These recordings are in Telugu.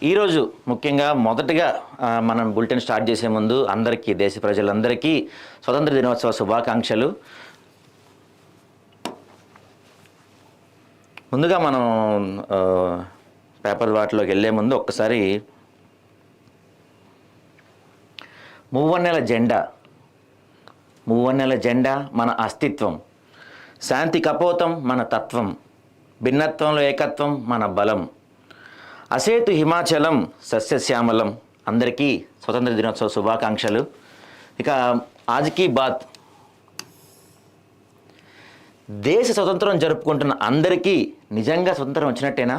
ఈరోజు ముఖ్యంగా మొదటగా మనం బులెటిన్ స్టార్ట్ చేసే ముందు అందరికీ దేశ ప్రజలందరికీ స్వతంత్ర దినోత్సవ శుభాకాంక్షలు. ముందుగా మనం పేపర్ వాటిలోకి వెళ్ళే ముందు ఒక్కసారి మూవన్నెల జెండా మన అస్తిత్వం, శాంతి కపోతం మన తత్వం, భిన్నత్వంలో ఏకత్వం మన బలం, అసేతు హిమాచలం సస్యశ్యామలం. అందరికీ స్వతంత్ర దినోత్సవ శుభాకాంక్షలు. ఇక ఆజ్కీ బాత్, దేశ స్వతంత్రం జరుపుకుంటున్న అందరికీ నిజంగా స్వతంత్రం వచ్చినట్టేనా?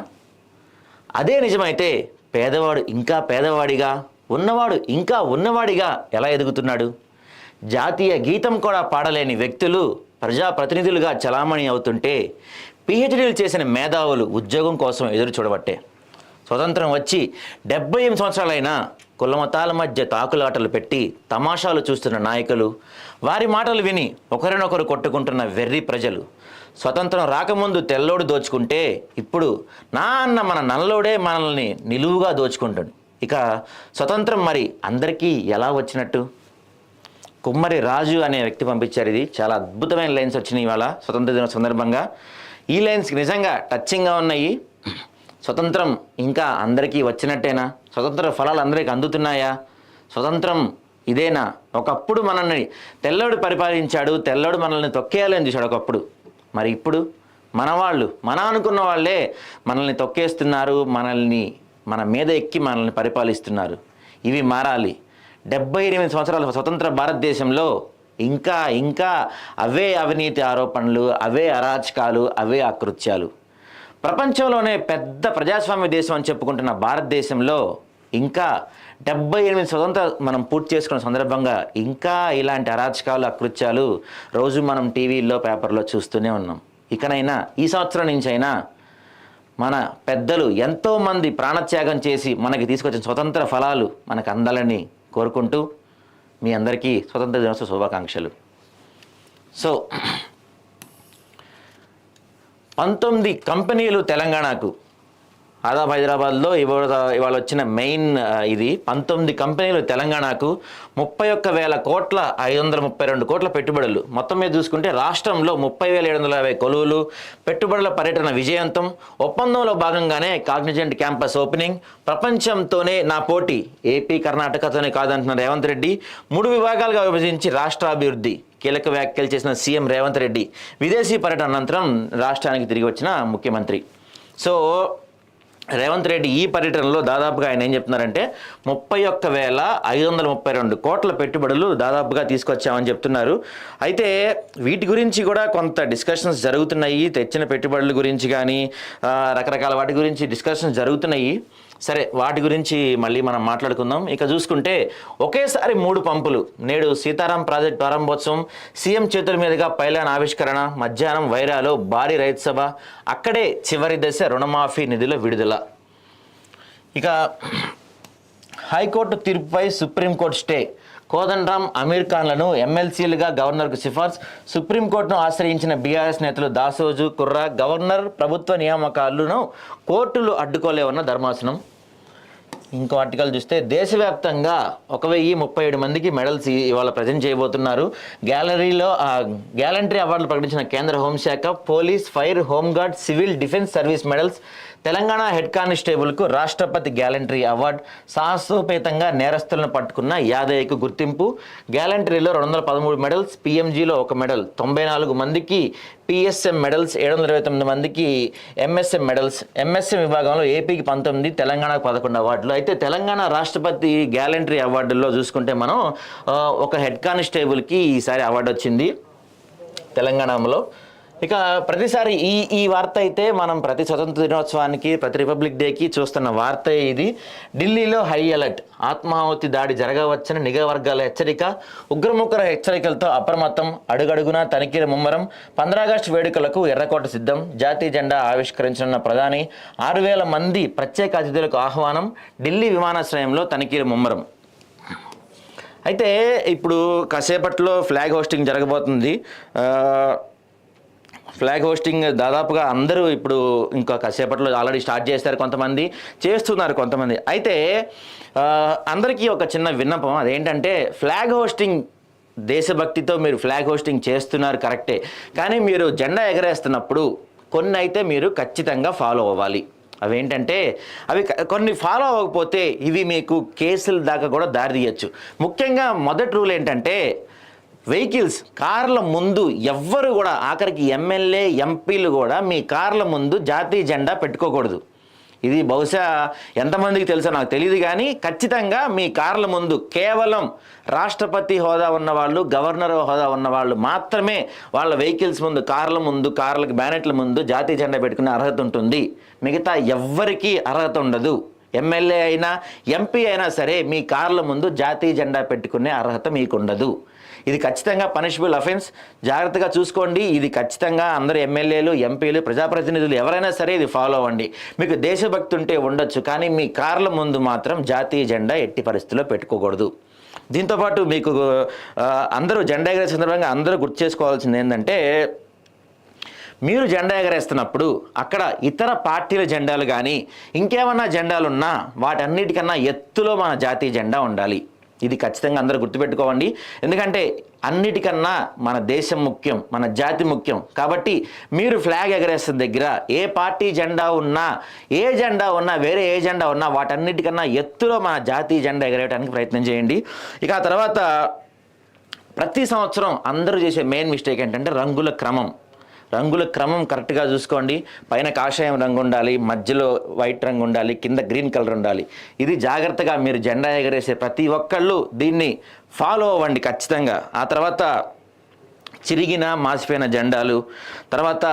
అదే నిజమైతే పేదవాడు ఇంకా పేదవాడిగా, ఉన్నవాడు ఇంకా ఉన్నవాడిగా ఎలా ఎదుగుతున్నాడు? జాతీయ గీతం కూడా పాడలేని వ్యక్తులు ప్రజాప్రతినిధులుగా చలామణి అవుతుంటే పిహెచ్డీలు చేసిన మేధావులు ఉద్యోగం కోసం ఎదురు చూడబట్టే. స్వతంత్రం వచ్చి 78 సంవత్సరాలైనా కులమతాల మధ్య తాకులాటలు పెట్టి తమాషాలు చూస్తున్న నాయకులు, వారి మాటలు విని ఒకరినొకరు కొట్టుకుంటున్న వెర్రి ప్రజలు, స్వతంత్రం రాకముందు తెల్లోడు దోచుకుంటే ఇప్పుడు నా అన్న మన నల్లోడే మనల్ని నిలువుగా దోచుకుంటాడు. ఇక స్వతంత్రం మరి అందరికీ ఎలా వచ్చినట్టు? కుమ్మరి రాజు అనే వ్యక్తి పంపించారు. ఇది చాలా అద్భుతమైన లైన్స్ వచ్చినాయి ఇవాళ స్వతంత్ర దిన సందర్భంగా. ఈ లైన్స్కి నిజంగా టచ్చింగ్గా ఉన్నాయి. స్వతంత్రం ఇంకా అందరికీ వచ్చినట్టేనా? స్వతంత్ర ఫలాలు అందరికీ అందుతున్నాయా? స్వతంత్రం ఇదేనా? ఒకప్పుడు మనల్ని తెల్లోడు పరిపాలించాడు, తెల్లోడు మనల్ని తొక్కేయాలని చూశాడు ఒకప్పుడు. మరి ఇప్పుడు మనవాళ్ళు, మన అనుకున్న వాళ్ళే మనల్ని తొక్కేస్తున్నారు, మన మీద ఎక్కి మనల్ని పరిపాలిస్తున్నారు. ఇవి మారాలి. 78 సంవత్సరాల స్వతంత్ర భారతదేశంలో ఇంకా అవే అవినీతి ఆరోపణలు, అవే అరాచకాలు, అవే అకృత్యాలు. ప్రపంచంలోనే పెద్ద ప్రజాస్వామ్య దేశం అని చెప్పుకుంటున్న భారతదేశంలో ఇంకా 78 స్వతంత్ర మనం పూర్తి చేసుకున్న సందర్భంగా ఇంకా ఇలాంటి అరాచకాలు, అకృత్యాలు రోజు మనం టీవీల్లో, పేపర్లో చూస్తూనే ఉన్నాం. ఇకనైనా ఈ సంవత్సరం నుంచి అయినా మన పెద్దలు ఎంతోమంది ప్రాణత్యాగం చేసి మనకి తీసుకొచ్చిన స్వతంత్ర ఫలాలు మనకు అందాలని కోరుకుంటూ మీ అందరికీ స్వతంత్ర దినోత్సవ శుభాకాంక్షలు. సో 19 కంపెనీలు తెలంగాణకు, ఆదాబ్ హైదరాబాద్లో ఇవాళ వచ్చిన మెయిన్ ఇది. 19 కంపెనీలు తెలంగాణకు 31,000 కోట్ల 532 కోట్ల పెట్టుబడులు. మొత్తం మీద చూసుకుంటే రాష్ట్రంలో 30,750 కొలువులు, పెట్టుబడుల పర్యటన విజయవంతం. ఒప్పందంలో భాగంగానే కాగ్నిజెంట్ క్యాంపస్ ఓపెనింగ్. ప్రపంచంతోనే నా పోటీ, ఏపీ కర్ణాటకతోనే కాదంటున్న రేవంత్ రెడ్డి. 3 విభాగాలుగా విభజించి రాష్ట్రాభివృద్ధి, కీలక వ్యాఖ్యలు చేసిన సీఎం రేవంత్ రెడ్డి. విదేశీ పర్యటన అనంతరం రాష్ట్రానికి తిరిగి వచ్చిన ముఖ్యమంత్రి. సో రేవంత్ రెడ్డి ఈ పర్యటనలో దాదాపుగా ఆయన ఏం చెప్తున్నారంటే 31,532 కోట్ల పెట్టుబడులు దాదాపుగా తీసుకొచ్చామని చెప్తున్నారు. అయితే వీటి గురించి కూడా కొంత డిస్కషన్స్ జరుగుతున్నాయి. తెచ్చిన పెట్టుబడుల గురించి కానీ రకరకాల వాటి గురించి డిస్కషన్స్ జరుగుతున్నాయి. సరే, వాటి గురించి మళ్ళీ మనం మాట్లాడుకుందాం. ఇక చూసుకుంటే ఒకేసారి 3 పంపులు. నేడు సీతారాం ప్రాజెక్టు ప్రారంభోత్సవం, సీఎం చేతుల మీదుగా పైలాన్ ఆవిష్కరణ, మధ్యాహ్నం వైరాలో భారీ రైతు సభ, అక్కడే చివరి దశ రుణమాఫీ నిధుల విడుదల. ఇక హైకోర్టు తీర్పుపై సుప్రీంకోర్టు స్టే. కోదండరాం, అమీర్ ఖాన్లను ఎమ్మెల్సీలుగా గవర్నర్కు సిఫార్సు. సుప్రీంకోర్టును ఆశ్రయించిన బీఆర్ఎస్ నేతలు దాసోజు, కుర్రా. గవర్నర్ ప్రభుత్వ నియామకాలను కోర్టులు అడ్డుకోలేవన్న ధర్మాసనం. ఇంకో ఆర్టికల్ చూస్తే దేశవ్యాప్తంగా 1,037 మందికి మెడల్స్ ఇవాళ ప్రజెంట్ చేయబోతున్నారు. గ్యాలంటరీ అవార్డులు ప్రకటించిన కేంద్ర హోంశాఖ. Police, fire, home guard, civil defence service medals. Telangana head కానిస్టేబుల్కు రాష్ట్రపతి గ్యాలంటరీ అవార్డు. సాహసోపేతంగా నేరస్తులను పట్టుకున్న యాదయ్యకు గుర్తింపు. గ్యాలంటరీలో 213 మెడల్స్, పిఎంజీలో 1 మెడల్. 94 మందికి పిఎస్ఎం మెడల్స్, 729 మందికి ఎంఎస్ఎం మెడల్స్. ఎంఎస్ఎం విభాగంలో ఏపీకి 19, తెలంగాణకు 11 అవార్డులు. అయితే తెలంగాణ రాష్ట్రపతి గ్యాలంటరీ అవార్డుల్లో చూసుకుంటే మనం ఒక హెడ్ కానిస్టేబుల్కి ఈసారి అవార్డు వచ్చింది తెలంగాణలో. ఇక ప్రతిసారి ఈ వార్త అయితే మనం ప్రతి స్వతంత్ర దినోత్సవానికి, ప్రతి రిపబ్లిక్ డేకి చూస్తున్న వార్త ఇది. ఢిల్లీలో హై అలర్ట్, ఆత్మాహుతి దాడి జరగవచ్చని నిఘా వర్గాల హెచ్చరిక. ఉగ్రముగ్గుర హెచ్చరికలతో అప్రమత్తం, అడుగడుగునా తనిఖీల ముమ్మరం. 15 ఆగస్టు వేడుకలకు ఎర్రకోట సిద్ధం. జాతీయ జెండా ఆవిష్కరించనున్న ప్రధాని. 6,000 మంది ప్రత్యేక అతిథులకు ఆహ్వానం. ఢిల్లీ విమానాశ్రయంలో తనిఖీల ముమ్మరం. అయితే ఇప్పుడు కాసేపట్లో ఫ్లాగ్ హోస్టింగ్ జరగబోతుంది. ఫ్లాగ్ హోస్టింగ్ దాదాపుగా అందరూ ఇప్పుడు ఇంకా కాసేపట్లో ఆల్రెడీ స్టార్ట్ చేస్తారు, కొంతమంది చేస్తున్నారు కొంతమంది. అయితే అందరికీ ఒక చిన్న విన్నపం, అదేంటంటే ఫ్లాగ్ హోస్టింగ్ దేశభక్తితో మీరు ఫ్లాగ్ హోస్టింగ్ చేస్తున్నారు కరెక్టే, కానీ మీరు జెండా ఎగరేస్తున్నప్పుడు కొన్ని అయితే మీరు ఖచ్చితంగా ఫాలో అవ్వాలి. అవేంటంటే అవి కొన్ని ఫాలో అవ్వకపోతే ఇవి మీకు కేసుల దాకా కూడా దారి తీయచ్చు. ముఖ్యంగా మొదటి రూల్ ఏంటంటే వెహికల్స్ కార్ల ముందు ఎవ్వరు కూడా, ఆఖరికి ఎమ్మెల్యే ఎంపీలు కూడా మీ కార్ల ముందు జాతీయ జెండా పెట్టుకోకూడదు. ఇది బహుశా ఎంతమందికి తెలుసో నాకు తెలియదు, కానీ ఖచ్చితంగా మీ కార్ల ముందు కేవలం రాష్ట్రపతి హోదా ఉన్నవాళ్ళు, గవర్నర్ హోదా ఉన్నవాళ్ళు మాత్రమే వాళ్ళ వెహికల్స్ ముందు, కార్లకు బ్యానెట్ల ముందు జాతీయ జెండా పెట్టుకునే అర్హత ఉంటుంది. మిగతా ఎవ్వరికీ అర్హత ఉండదు. ఎమ్మెల్యే అయినా ఎంపీ అయినా సరే మీ కార్ల ముందు జాతీయ జెండా పెట్టుకునే అర్హత మీకు ఉండదు. ఇది ఖచ్చితంగా పనిషబుల్ అఫెన్స్, జాగ్రత్తగా చూసుకోండి. ఇది ఖచ్చితంగా అందరు ఎమ్మెల్యేలు, ఎంపీలు, ప్రజాప్రతినిధులు ఎవరైనా సరే ఇది ఫాలో అవ్వండి. మీకు దేశభక్తి ఉంటే ఉండొచ్చు, కానీ మీ కార్ల ముందు మాత్రం జాతీయ జెండా ఎట్టి పరిస్థితుల్లో పెట్టుకోకూడదు. దీంతోపాటు మీకు అందరూ జెండా ఎగరే సందర్భంగా అందరూ గుర్తు చేసుకోవాల్సింది ఏంటంటే, మీరు జెండా ఎగరేస్తున్నప్పుడు అక్కడ ఇతర పార్టీల జెండాలు కానీ ఇంకేమన్నా జెండాలు ఉన్నా వాటన్నిటికన్నా ఎత్తులో మన జాతీయ జెండా ఉండాలి. ఇది ఖచ్చితంగా అందరూ గుర్తుపెట్టుకోవండి. ఎందుకంటే అన్నిటికన్నా మన దేశం ముఖ్యం, మన జాతి ముఖ్యం. కాబట్టి మీరు ఫ్లాగ్ ఎగరేస్తున్న దగ్గర ఏ పార్టీ జెండా ఉన్నా, వేరే ఏ జెండా ఉన్నా వాటన్నిటికన్నా ఎత్తులో మన జాతీయ జెండా ఎగరేయడానికి ప్రయత్నం చేయండి. ఇక ఆ తర్వాత ప్రతి సంవత్సరం అందరూ చేసే మెయిన్ మిస్టేక్ ఏంటంటే రంగుల క్రమం కరెక్ట్గా చూసుకోండి. పైన కాషాయం రంగు ఉండాలి, మధ్యలో వైట్ రంగు ఉండాలి, కింద గ్రీన్ కలర్ ఉండాలి. ఇది జాగ్రత్తగా మీరు జెండా ఎగరేసే ప్రతి ఒక్కళ్ళు దీన్ని ఫాలో అవ్వండి ఖచ్చితంగా. ఆ తర్వాత చిరిగిన మాసిపోయిన జెండాలు, తర్వాత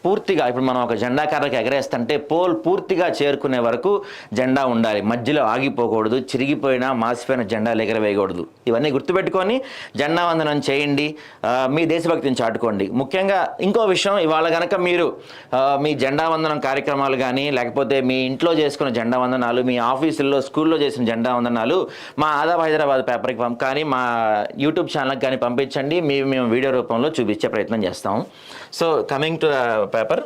పూర్తిగా ఇప్పుడు మనం ఒక జెండా కర్రకి ఎగరేస్తుంటే పోల్ పూర్తిగా చేరుకునే వరకు జెండా ఉండాలి, మధ్యలో ఆగిపోకూడదు, చిరిగిపోయినా మాసిపోయిన జెండాలు ఎగరవేయకూడదు. ఇవన్నీ గుర్తుపెట్టుకొని జెండా వందనం చేయండి, మీ దేశభక్తిని చాటుకోండి. ముఖ్యంగా ఇంకో విషయం, ఇవాళ కనుక మీరు మీ జెండా వందనం కార్యక్రమాలు కానీ, లేకపోతే మీ ఇంట్లో చేసుకున్న జెండా వందనాలు, మీ ఆఫీసుల్లో, స్కూల్లో చేసిన జెండా వందనాలు మా ఆదాబ్ హైదరాబాద్ పేపర్కి కానీ మా యూట్యూబ్ ఛానల్కి కానీ పంపించండి. మేము వీడియో రూపంలో చూపించే ప్రయత్నం చేస్తాం. సో కమింగ్ టు పేపర్,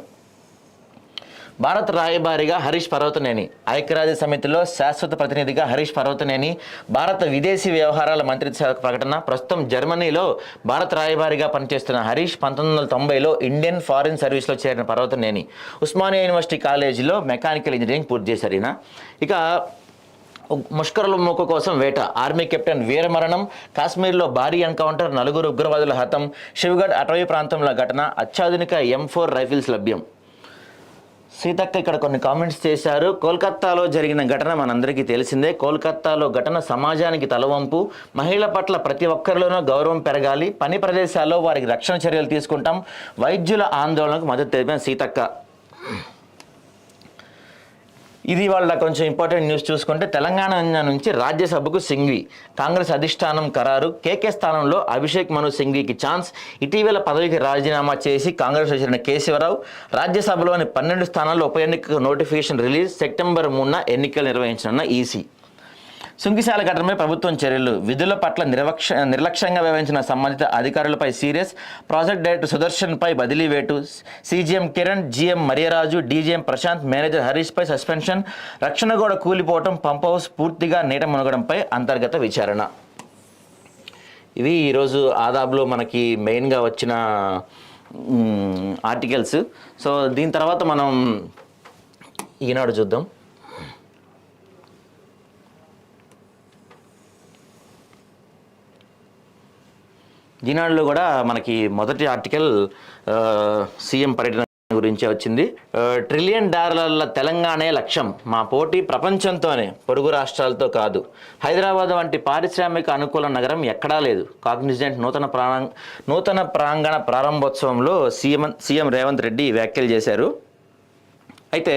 భారత రాయబారిగా హరీష్ పర్వతనేని, ఐక్యరాజ్య సమితిలో శాశ్వత ప్రతినిధిగా హరీష్ పర్వతనేని, భారత విదేశీ వ్యవహారాల మంత్రిత్వ శాఖ ప్రకటన. ప్రస్తుతం జర్మనీలో భారత రాయబారిగా పనిచేస్తున్న హరీష్ 1990లో ఇండియన్ ఫారిన్ సర్వీస్లో చేరిన పర్వతనేని ఉస్మానియా యూనివర్సిటీ కాలేజీలో మెకానికల్ ఇంజనీరింగ్ పూర్తి చేశారు ఈయన. ఇక ముష్కరుల మూక కోసం వేట, ఆర్మీ కెప్టెన్ వీరమరణం, కాశ్మీర్లో భారీ ఎన్కౌంటర్, 4 ఉగ్రవాదుల హతం, శివగఢ్ అటవీ ప్రాంతంలో ఘటన, అత్యాధునిక M4 రైఫిల్స్ లభ్యం. సీతక్క ఇక్కడ కొన్ని కామెంట్స్ చేశారు. కోల్కత్తాలో జరిగిన ఘటన మనందరికీ తెలిసిందే. కోల్కత్తాలో ఘటన సమాజానికి తలవంపు, మహిళల పట్ల ప్రతి ఒక్కరిలోనూ గౌరవం పెరగాలి, పని ప్రదేశాల్లో వారికి రక్షణ చర్యలు తీసుకుంటాం, వైద్యుల ఆందోళనకు మద్దతు తెలిపిన సీతక్క. ఇది వాళ్ళ కొంచెం ఇంపార్టెంట్ న్యూస్ చూసుకుంటే, తెలంగాణ నుంచి రాజ్యసభకు సింఘ్వి, కాంగ్రెస్ అధిష్టానం ఖరారు, కేకే స్థానంలో అభిషేక్ మను సింఘ్వికి ఛాన్స్. ఇటీవల పదవికి రాజీనామా చేసి కాంగ్రెస్ చేరిన కేశవరావు, రాజ్యసభలోని 12 స్థానాల్లో ఉప ఎన్నికకు నోటిఫికేషన్ రిలీజ్, సెప్టెంబర్ 3న ఎన్నికలు నిర్వహించనున్న ఈసీ. సుంకిశాల ఘటనపై ప్రభుత్వం చర్యలు, విధుల పట్ల నిర్లక్ష్యంగా వ్యవహరించిన సంబంధిత అధికారులపై సీరియస్, ప్రాజెక్ట్ డైరెక్టర్ సుదర్శన్పై బదిలీ వేటు, CGM Kiran, GM Mariyaraju, DGM Prashant, manager హరీష్పై సస్పెన్షన్, రక్షణ గోడ కూలిపోవటం, పంప్ హౌస్ పూర్తిగా నీట మునగడంపై అంతర్గత విచారణ. ఇవి ఈరోజు ఆదాబ్లో మనకి మెయిన్గా వచ్చిన ఆర్టికల్స్. సో దీని తర్వాత మనం ఈనాడు చూద్దాం. ఈనాడులో కూడా మనకి మొదటి ఆర్టికల్ సీఎం పర్యటన గురించే వచ్చింది. $1 ట్రిలియన్ తెలంగాణే లక్ష్యం, మా పోటీ ప్రపంచంతోనే, పొరుగు రాష్ట్రాలతో కాదు. హైదరాబాద్ వంటి పారిశ్రామిక అనుకూల నగరం ఎక్కడా లేదు. కాగ్నిజెంట్ నూతన ప్రాంగణ ప్రారంభోత్సవంలో సీఎం రేవంత్ రెడ్డి వ్యాఖ్యలు చేశారు. అయితే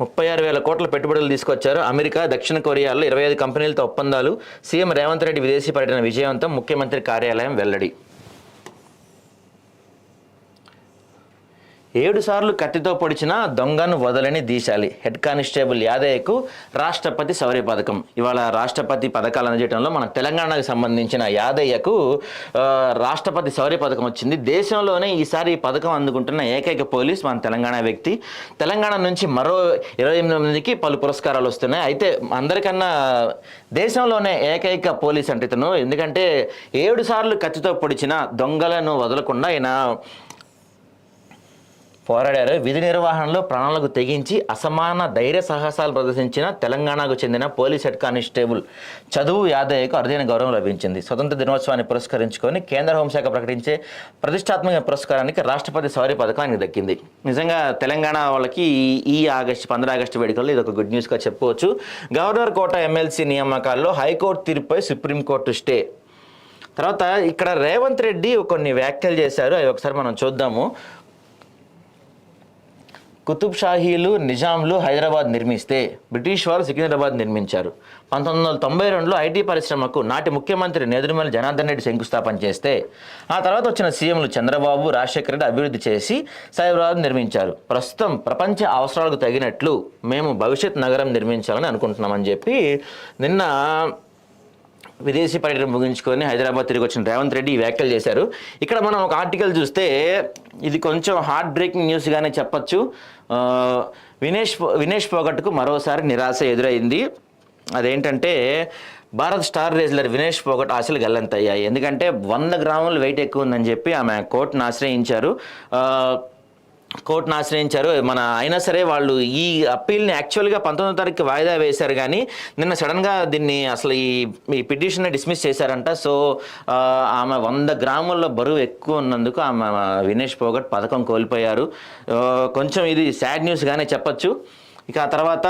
36,000 కోట్ల పెట్టుబడులు తీసుకొచ్చారు. అమెరికా, దక్షిణ కొరియాలో 25 కంపెనీలతో ఒప్పందాలు. సీఎం రేవంత్ రెడ్డి విదేశీ పర్యటన విజయవంతం, ముఖ్యమంత్రి కార్యాలయం వెల్లడి. 7 సార్లు కత్తితో పొడిచిన దొంగను వదలని దీశాలి. హెడ్ కానిస్టేబుల్ యాదయ్యకు రాష్ట్రపతి శౌర్య పథకం. ఇవాళ రాష్ట్రపతి పథకాలు అందజేయడంలో మన తెలంగాణకు సంబంధించిన యాదయ్యకు రాష్ట్రపతి శౌర్య పథకం వచ్చింది. దేశంలోనే ఈసారి ఈ పథకం అందుకుంటున్న ఏకైక పోలీస్ మన తెలంగాణ వ్యక్తి. తెలంగాణ నుంచి మరో 28 మందికి పలు పురస్కారాలు వస్తున్నాయి. అయితే అందరికన్నా దేశంలోనే ఏకైక పోలీస్ అంటే ఇతను. ఎందుకంటే 7 సార్లు కత్తితో పొడిచిన దొంగలను వదలకుండా ఆయన పోరాడారు. విధి నిర్వహణలో ప్రాణాలకు తెగించి అసమాన ధైర్య సాహసాలు ప్రదర్శించిన తెలంగాణకు చెందిన పోలీస్ హెడ్ కానిస్టేబుల్ చదువు యాదయ్యకు అరుదైన గౌరవం లభించింది. స్వతంత్ర దినోత్సవాన్ని పురస్కరించుకొని కేంద్ర హోంశాఖ ప్రకటించే ప్రతిష్టాత్మక పురస్కారానికి రాష్ట్రపతి శౌర్య పథకం ఆయనకు దక్కింది. నిజంగా తెలంగాణ వాళ్ళకి ఈ 15 ఆగస్టు వేడుకల్లో ఇది ఒక గుడ్ న్యూస్గా చెప్పుకోవచ్చు. గవర్నర్ కోట ఎమ్మెల్సీ నియామకాల్లో హైకోర్టు తీర్పుపై సుప్రీంకోర్టు స్టే. తర్వాత ఇక్కడ రేవంత్ రెడ్డి కొన్ని వ్యాఖ్యలు చేశారు. అవి ఒకసారి మనం చూద్దాము. కుతుబ్ షాహీలు నిజాంలు హైదరాబాద్ నిర్మిస్తే బ్రిటిష్ వారు సికింద్రాబాద్ నిర్మించారు. 1992లో ఐటీ పరిశ్రమకు నాటి ముఖ్యమంత్రి నేదురుమల్లి జనార్దన్ రెడ్డి శంకుస్థాపన చేస్తే ఆ తర్వాత వచ్చిన సీఎంలు చంద్రబాబు, రాజశేఖర రెడ్డి అభివృద్ధి చేసి సైబరాబాద్ నిర్మించారు. ప్రస్తుతం ప్రపంచ అవసరాలకు తగినట్లు మేము భవిష్యత్ నగరం నిర్మించాలని అనుకుంటున్నామని చెప్పి నిన్న విదేశీ పర్యటన ముగించుకొని హైదరాబాద్ తిరిగి వచ్చిన రేవంత్ రెడ్డి ఈ వ్యాఖ్యలు చేశారు. ఇక్కడ మనం ఒక ఆర్టికల్ చూస్తే ఇది కొంచెం హార్ట్ బ్రేకింగ్ న్యూస్గానే చెప్పచ్చు. వినేష్ పోగట్కు మరోసారి నిరాశ ఎదురైంది. అదేంటంటే భారత్ స్టార్ రేజ్లర్ వినేష్ పోగట్ ఆశలు గల్లంతయ్యాయి. ఎందుకంటే 100 గ్రాములు వెయిట్ ఎక్కువ ఉందని చెప్పి ఆమె కోర్టును ఆశ్రయించారు. అయినా సరే వాళ్ళు ఈ అప్పీల్ని యాక్చువల్గా 19వ తారీఖు వాయిదా వేశారు. కానీ నిన్న సడన్గా దీన్ని అసలు ఈ పిటిషన్ని డిస్మిస్ చేశారంట. సో ఆమె 100 గ్రాముల బరువు ఎక్కువ ఉన్నందుకు ఆమె వినేష్ పోగట్ పథకం కోల్పోయారు. కొంచెం ఇది సాడ్ న్యూస్గానే చెప్పచ్చు. ఇక ఆ తర్వాత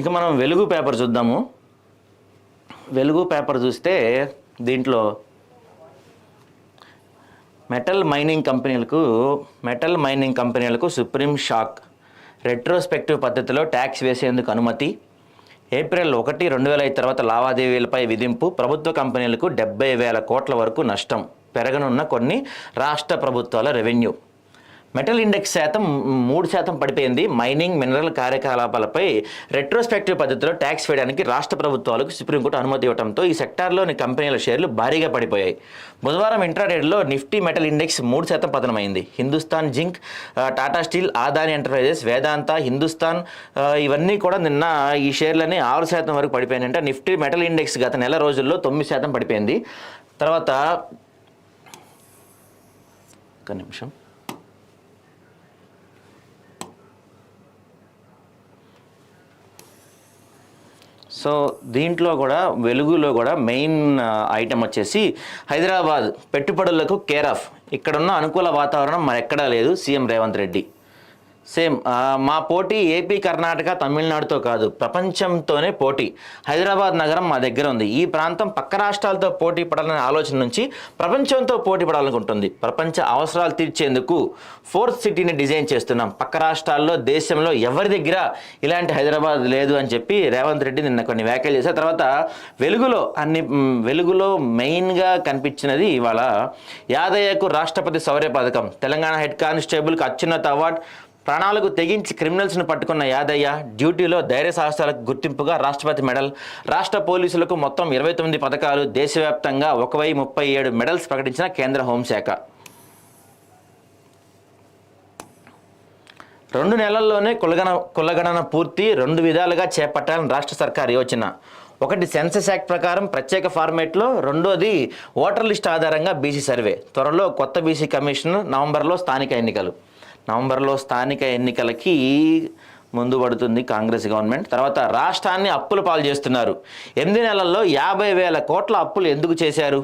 ఇక మనం వెలుగు పేపర్ చూద్దాము. వెలుగు పేపర్ చూస్తే దీంట్లో మెటల్ మైనింగ్ కంపెనీలకు సుప్రీం షాక్. రెట్రోస్పెక్టివ్ పద్ధతిలో ట్యాక్స్ వేసేందుకు అనుమతి. ఏప్రిల్ 1, 2005 తర్వాత లావాదేవీలపై విధింపు. ప్రభుత్వ కంపెనీలకు 70,000 కోట్ల వరకు నష్టం. పెరగనున్న కొన్ని రాష్ట్ర ప్రభుత్వాల రెవెన్యూ. మెటల్ ఇండెక్స్ శాతం 3% పడిపోయింది. మైనింగ్, మినరల్ కార్యకలాపాలపై రెట్రోస్పెక్టివ్ పద్ధతిలో ట్యాక్స్ వేయడానికి రాష్ట్ర ప్రభుత్వాలకు సుప్రీంకోర్టు అనుమతి ఇవ్వడంతో ఈ సెక్టార్లోని కంపెనీల షేర్లు భారీగా పడిపోయాయి. బుధవారం ఇంట్రాడేలో నిఫ్టీ మెటల్ ఇండెక్స్ 3% పతనమైంది. Hindustan zinc, Tata steel, Adani enterprises, Vedanta, Hindustan ఇవన్నీ కూడా నిన్న ఈ షేర్లని 6% వరకు పడిపోయినాయంటే నిఫ్టీ మెటల్ ఇండెక్స్ గత నెల రోజుల్లో 9% పడిపోయింది. తర్వాత ఒక నిమిషం. సో దీంట్లో కూడా వెలుగులో కూడా మెయిన్ ఐటమ్ వచ్చేసి హైదరాబాద్ పెట్టుబడులకు కేర్ ఆఫ్. ఇక్కడున్న అనుకూల వాతావరణం మరెక్కడా లేదు. సీఎం రేవంత్ రెడ్డి సేమ్ మా పోటీ ఏపీ, కర్ణాటక, తమిళనాడుతో కాదు, ప్రపంచంతోనే పోటీ. హైదరాబాద్ నగరం మా దగ్గర ఉంది. ఈ ప్రాంతం పక్క రాష్ట్రాలతో పోటీ పడాలనే ఆలోచన నుంచి ప్రపంచంతో పోటీ పడాలనుకుంటుంది. ప్రపంచ అవసరాలు తీర్చేందుకు 4th సిటీని డిజైన్ చేస్తున్నాం. పక్క రాష్ట్రాల్లో, దేశంలో ఎవరి దగ్గర ఇలాంటి హైదరాబాద్ లేదు అని చెప్పి రేవంత్ రెడ్డి నిన్న కొన్ని వ్యాఖ్యలు చేశారు. తర్వాత వెలుగులో మెయిన్గా కనిపించినది ఇవాళ యాదయ్యకు రాష్ట్రపతి శౌర్య పథకం. తెలంగాణ హెడ్ కానిస్టేబుల్కి అత్యున్నత అవార్డు. ప్రాణాలకు తెగించి క్రిమినల్స్ను పట్టుకున్న యాదయ్య డ్యూటీలో ధైర్య సాహసాలకు గుర్తింపుగా రాష్ట్రపతి మెడల్. రాష్ట్ర పోలీసులకు మొత్తం 29 పథకాలు. దేశవ్యాప్తంగా 1037 మెడల్స్ ప్రకటించిన కేంద్ర హోంశాఖ. 2 నెలల్లోనే కులగణన పూర్తి. 2 విధాలుగా చేపట్టాలని రాష్ట్ర సర్కార్ యోచన. ఒకటి సెన్సస్ యాక్ట్ ప్రకారం ప్రత్యేక ఫార్మేట్లో, రెండోది ఓటర్ లిస్ట్ ఆధారంగా బీసీ సర్వే. త్వరలో కొత్త బీసీ కమిషన్. నవంబర్లో స్థానిక ఎన్నికలకి ముందు పడుతుంది కాంగ్రెస్ గవర్నమెంట్. తర్వాత రాష్ట్రాన్ని అప్పుల పాలు చేస్తున్నారు. 8 నెలల్లో 50,000 కోట్ల అప్పులు ఎందుకు చేశారు?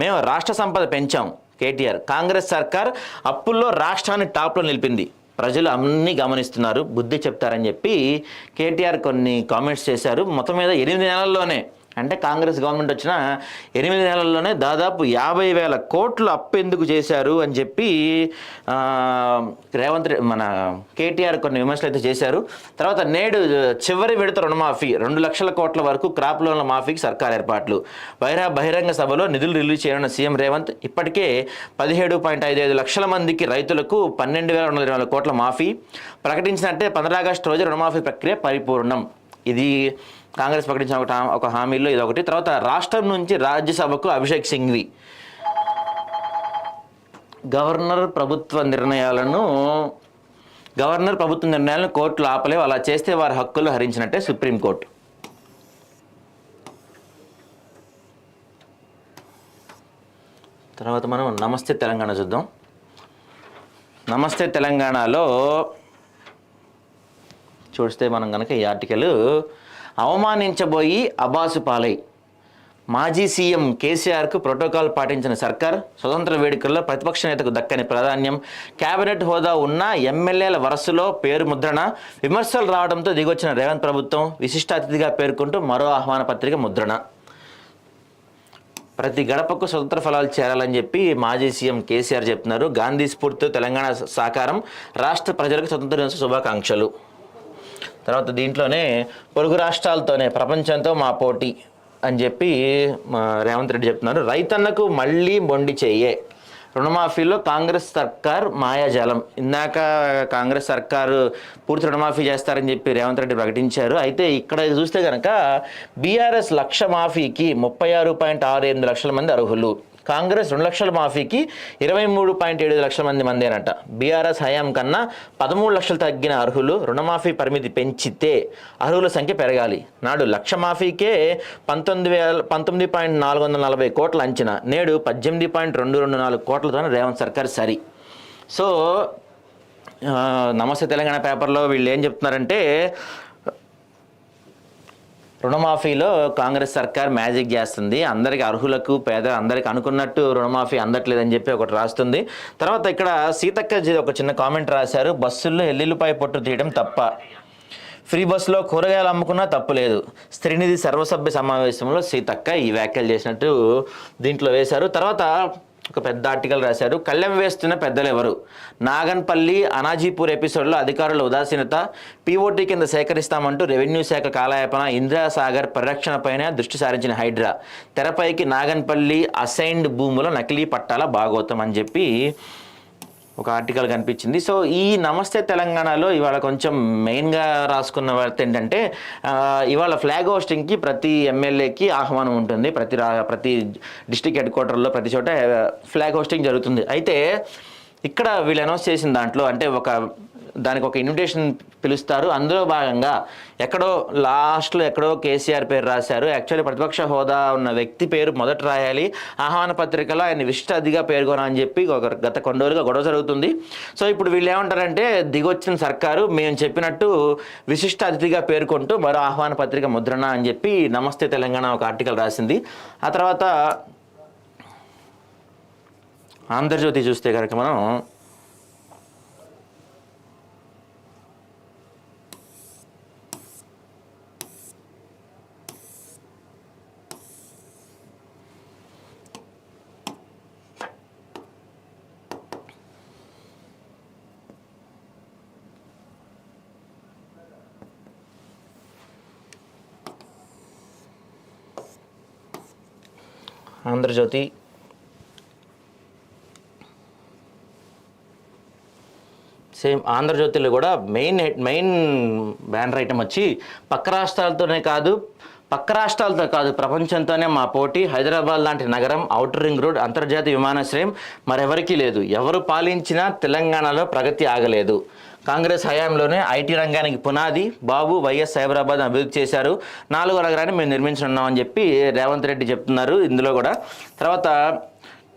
మేము రాష్ట్ర సంపద పెంచాం, కేటీఆర్. కాంగ్రెస్ సర్కార్ అప్పుల్లో రాష్ట్రాన్ని టాప్లో నిలిపింది, ప్రజలు అన్నీ గమనిస్తున్నారు, బుద్ధి చెప్తారని చెప్పి కేటీఆర్ కొన్ని కామెంట్స్ చేశారు. మొత్తం మీద 8 నెలల్లోనే, అంటే కాంగ్రెస్ గవర్నమెంట్ వచ్చిన 8 నెలల్లోనే దాదాపు 50,000 కోట్లు అప్పు ఎందుకు చేశారు అని చెప్పి రేవంత్ రెడ్డి మన కేటీఆర్ కొన్ని విమర్శలు అయితే చేశారు. తర్వాత నేడు చివరి విడత రుణమాఫీ 2 లక్షల కోట్ల వరకు క్రాప్ లోన్ల మాఫీకి సర్కార్ ఏర్పాట్లు. బహిరంగ సభలో నిధులు రిలీజ్ చేయనున్న సీఎం రేవంత్ ఇప్పటికే 17.55 లక్షల మందికి రైతులకు 12,220 కోట్ల మాఫీ ప్రకటించినట్టే 15 ఆగస్టు రోజు రుణమాఫీ ప్రక్రియ పరిపూర్ణం. ఇది కాంగ్రెస్ ప్రకటించిన ఒక హామీల్లో ఇదొకటి. తర్వాత రాష్ట్రం నుంచి రాజ్యసభకు అభిషేక్ సింఘ్వి. గవర్నర్ ప్రభుత్వ నిర్ణయాలను కోర్టులు ఆపలేవు, అలా చేస్తే వారి హక్కులు హరించినట్టే సుప్రీంకోర్టు. తర్వాత మనం నమస్తే తెలంగాణ చూద్దాం. నమస్తే తెలంగాణలో చూస్తే మనం కనుక ఈ ఆర్టికల్, అవమానించబోయి అబాసు పాలై మాజీ సీఎం కేసీఆర్కు ప్రోటోకాల్ పాటించిన సర్కార్, స్వతంత్ర వేడుకల్లో ప్రతిపక్ష నేతకు దక్కని ప్రాధాన్యం, కేబినెట్ హోదా ఉన్న ఎమ్మెల్యేల వరసలో పేరు ముద్రణ, విమర్శలు రావడంతో దిగొచ్చిన రేవంత్ ప్రభుత్వం విశిష్ట అతిథిగా పేర్కొంటూ మరో ఆహ్వాన పత్రిక ముద్రణ. ప్రతి గడపకు స్వతంత్ర ఫలాలు చేరాలని చెప్పి మాజీ సీఎం కేసీఆర్ చెప్తున్నారు. గాంధీ స్ఫూర్తితో తెలంగాణ సాకారం, రాష్ట్ర ప్రజలకు స్వతంత్ర దినోత్సవ శుభాకాంక్షలు. తర్వాత దీంట్లోనే పొరుగు రాష్ట్రాలతోనే ప్రపంచంతో మా పోటీ అని చెప్పి రేవంత్ రెడ్డి చెప్తున్నారు. రైతన్నకు మళ్ళీ మొండి చెయ్యే, రుణమాఫీలో కాంగ్రెస్ సర్కార్ మాయాజాలం. ఇందాక కాంగ్రెస్ సర్కారు పూర్తి రుణమాఫీ చేస్తారని చెప్పి రేవంత్ రెడ్డి ప్రకటించారు. అయితే ఇక్కడ చూస్తే కనుక బీఆర్ఎస్ లక్ష మాఫీకి 36.68 లక్షల మంది అర్హులు, కాంగ్రెస్ 2 లక్షల మాఫీకి 23.7 లక్షల మందేనట. బీఆర్ఎస్ హయాం కన్నా 13 లక్షలు తగ్గిన అర్హులు. రుణమాఫీ పరిమితి పెంచితే అర్హుల సంఖ్య పెరగాలి. నాడు లక్ష మాఫీకే 19,440 కోట్ల అంచనా, నేడు 18.224 కోట్లతో రేవంత్ సర్కార్ సరి. సో నమస్తే తెలంగాణ పేపర్లో వీళ్ళు ఏం చెప్తున్నారంటే, రుణమాఫీలో కాంగ్రెస్ సర్కార్ మ్యాజిక్ చేస్తుంది, అందరికి అర్హులకు అందరికి అనుకున్నట్టు రుణమాఫీ అందట్లేదని చెప్పి ఒకటి రాస్తుంది. తర్వాత ఇక్కడ సీతక్క ఒక చిన్న కామెంట్ రాశారు. బస్సుల్లో ఎల్లుల్లిపాయ పొట్టు తీయడం తప్ప, ఫ్రీ బస్సులో కూరగాయలు అమ్ముకున్నా తప్పు లేదు. స్త్రీనిధి సర్వసభ్య సమావేశంలో సీతక్క ఈ వ్యాఖ్యలు చేసినట్టు దీంట్లో వేశారు. తర్వాత ఒక పెద్ద ఆర్టికల్ రాశారు. కళ్ళెం వేస్తున్న పెద్దలెవరు, నాగన్పల్లి అనాజీపూర్ ఎపిసోడ్లో అధికారుల ఉదాసీనత, పీఓటీ కింద సేకరిస్తామంటూ రెవెన్యూ శాఖ కాలయాపన, ఇందిరాసాగర్ పరిరక్షణపైన దృష్టి సారించిన హైడ్రా, తెరపైకి నాగన్పల్లి అసైన్డ్ భూముల నకిలీ పట్టాల భాగోతం అని చెప్పి ఒక ఆర్టికల్ కనిపించింది. సో ఈ నమస్తే తెలంగాణలో ఇవాళ కొంచెం మెయిన్గా రాసుకున్న వార్త ఏంటంటే, ఇవాళ ఫ్లాగ్ హోస్టింగ్కి ప్రతి ఎమ్మెల్యేకి ఆహ్వానం ఉంటుంది. ప్రతి డిస్ట్రిక్ట్ హెడ్ క్వార్టర్లో ప్రతి చోట ఫ్లాగ్ హోస్టింగ్ జరుగుతుంది. అయితే ఇక్కడ వీళ్ళు అనౌన్స్ చేసిన దాంట్లో అంటే దానికి ఒక ఇన్విటేషన్ పిలుస్తారు. అందులో భాగంగా లాస్ట్లో కేసీఆర్ పేరు రాశారు. యాక్చువల్లీ ప్రతిపక్ష హోదా ఉన్న వ్యక్తి పేరు మొదట రాయాలి, ఆహ్వాన పత్రికలో ఆయన విశిష్ట అతిథిగా పేర్కొనా అని చెప్పి గత కొన్ని రోజులుగా గొడవ జరుగుతుంది. సో ఇప్పుడు వీళ్ళు ఏమంటారంటే, దిగొచ్చిన సర్కారు మేము చెప్పినట్టు విశిష్ట అతిథిగా పేర్కొంటూ మరో ఆహ్వాన పత్రిక ముద్రణ అని చెప్పి నమస్తే తెలంగాణ ఒక ఆర్టికల్ రాసింది. ఆ తర్వాత ఆంధ్రజ్యోతి చూస్తే కనుక మనం ఆంధ్రజ్యోతి సేమ్ ఆంధ్రజ్యోతిలో కూడా మెయిన్ బ్యానర్ ఐటమ్ వచ్చి పక్క రాష్ట్రాలతో కాదు ప్రపంచంతోనే మా పోటీ, హైదరాబాద్ లాంటి నగరం, ఔటర్ రింగ్ రోడ్, అంతర్జాతీయ విమానాశ్రయం మరెవరికీ లేదు, ఎవరు పాలించినా తెలంగాణలో ప్రగతి ఆగలేదు, కాంగ్రెస్ హయాంలోనే ఐటీ రంగానికి పునాది, బాబు వైఎస్ సైబరాబాద్ అభివృద్ధి చేశారు, 4వ నగరాన్ని మేము నిర్మించనున్నామని చెప్పి రేవంత్ రెడ్డి చెప్తున్నారు ఇందులో కూడా. తర్వాత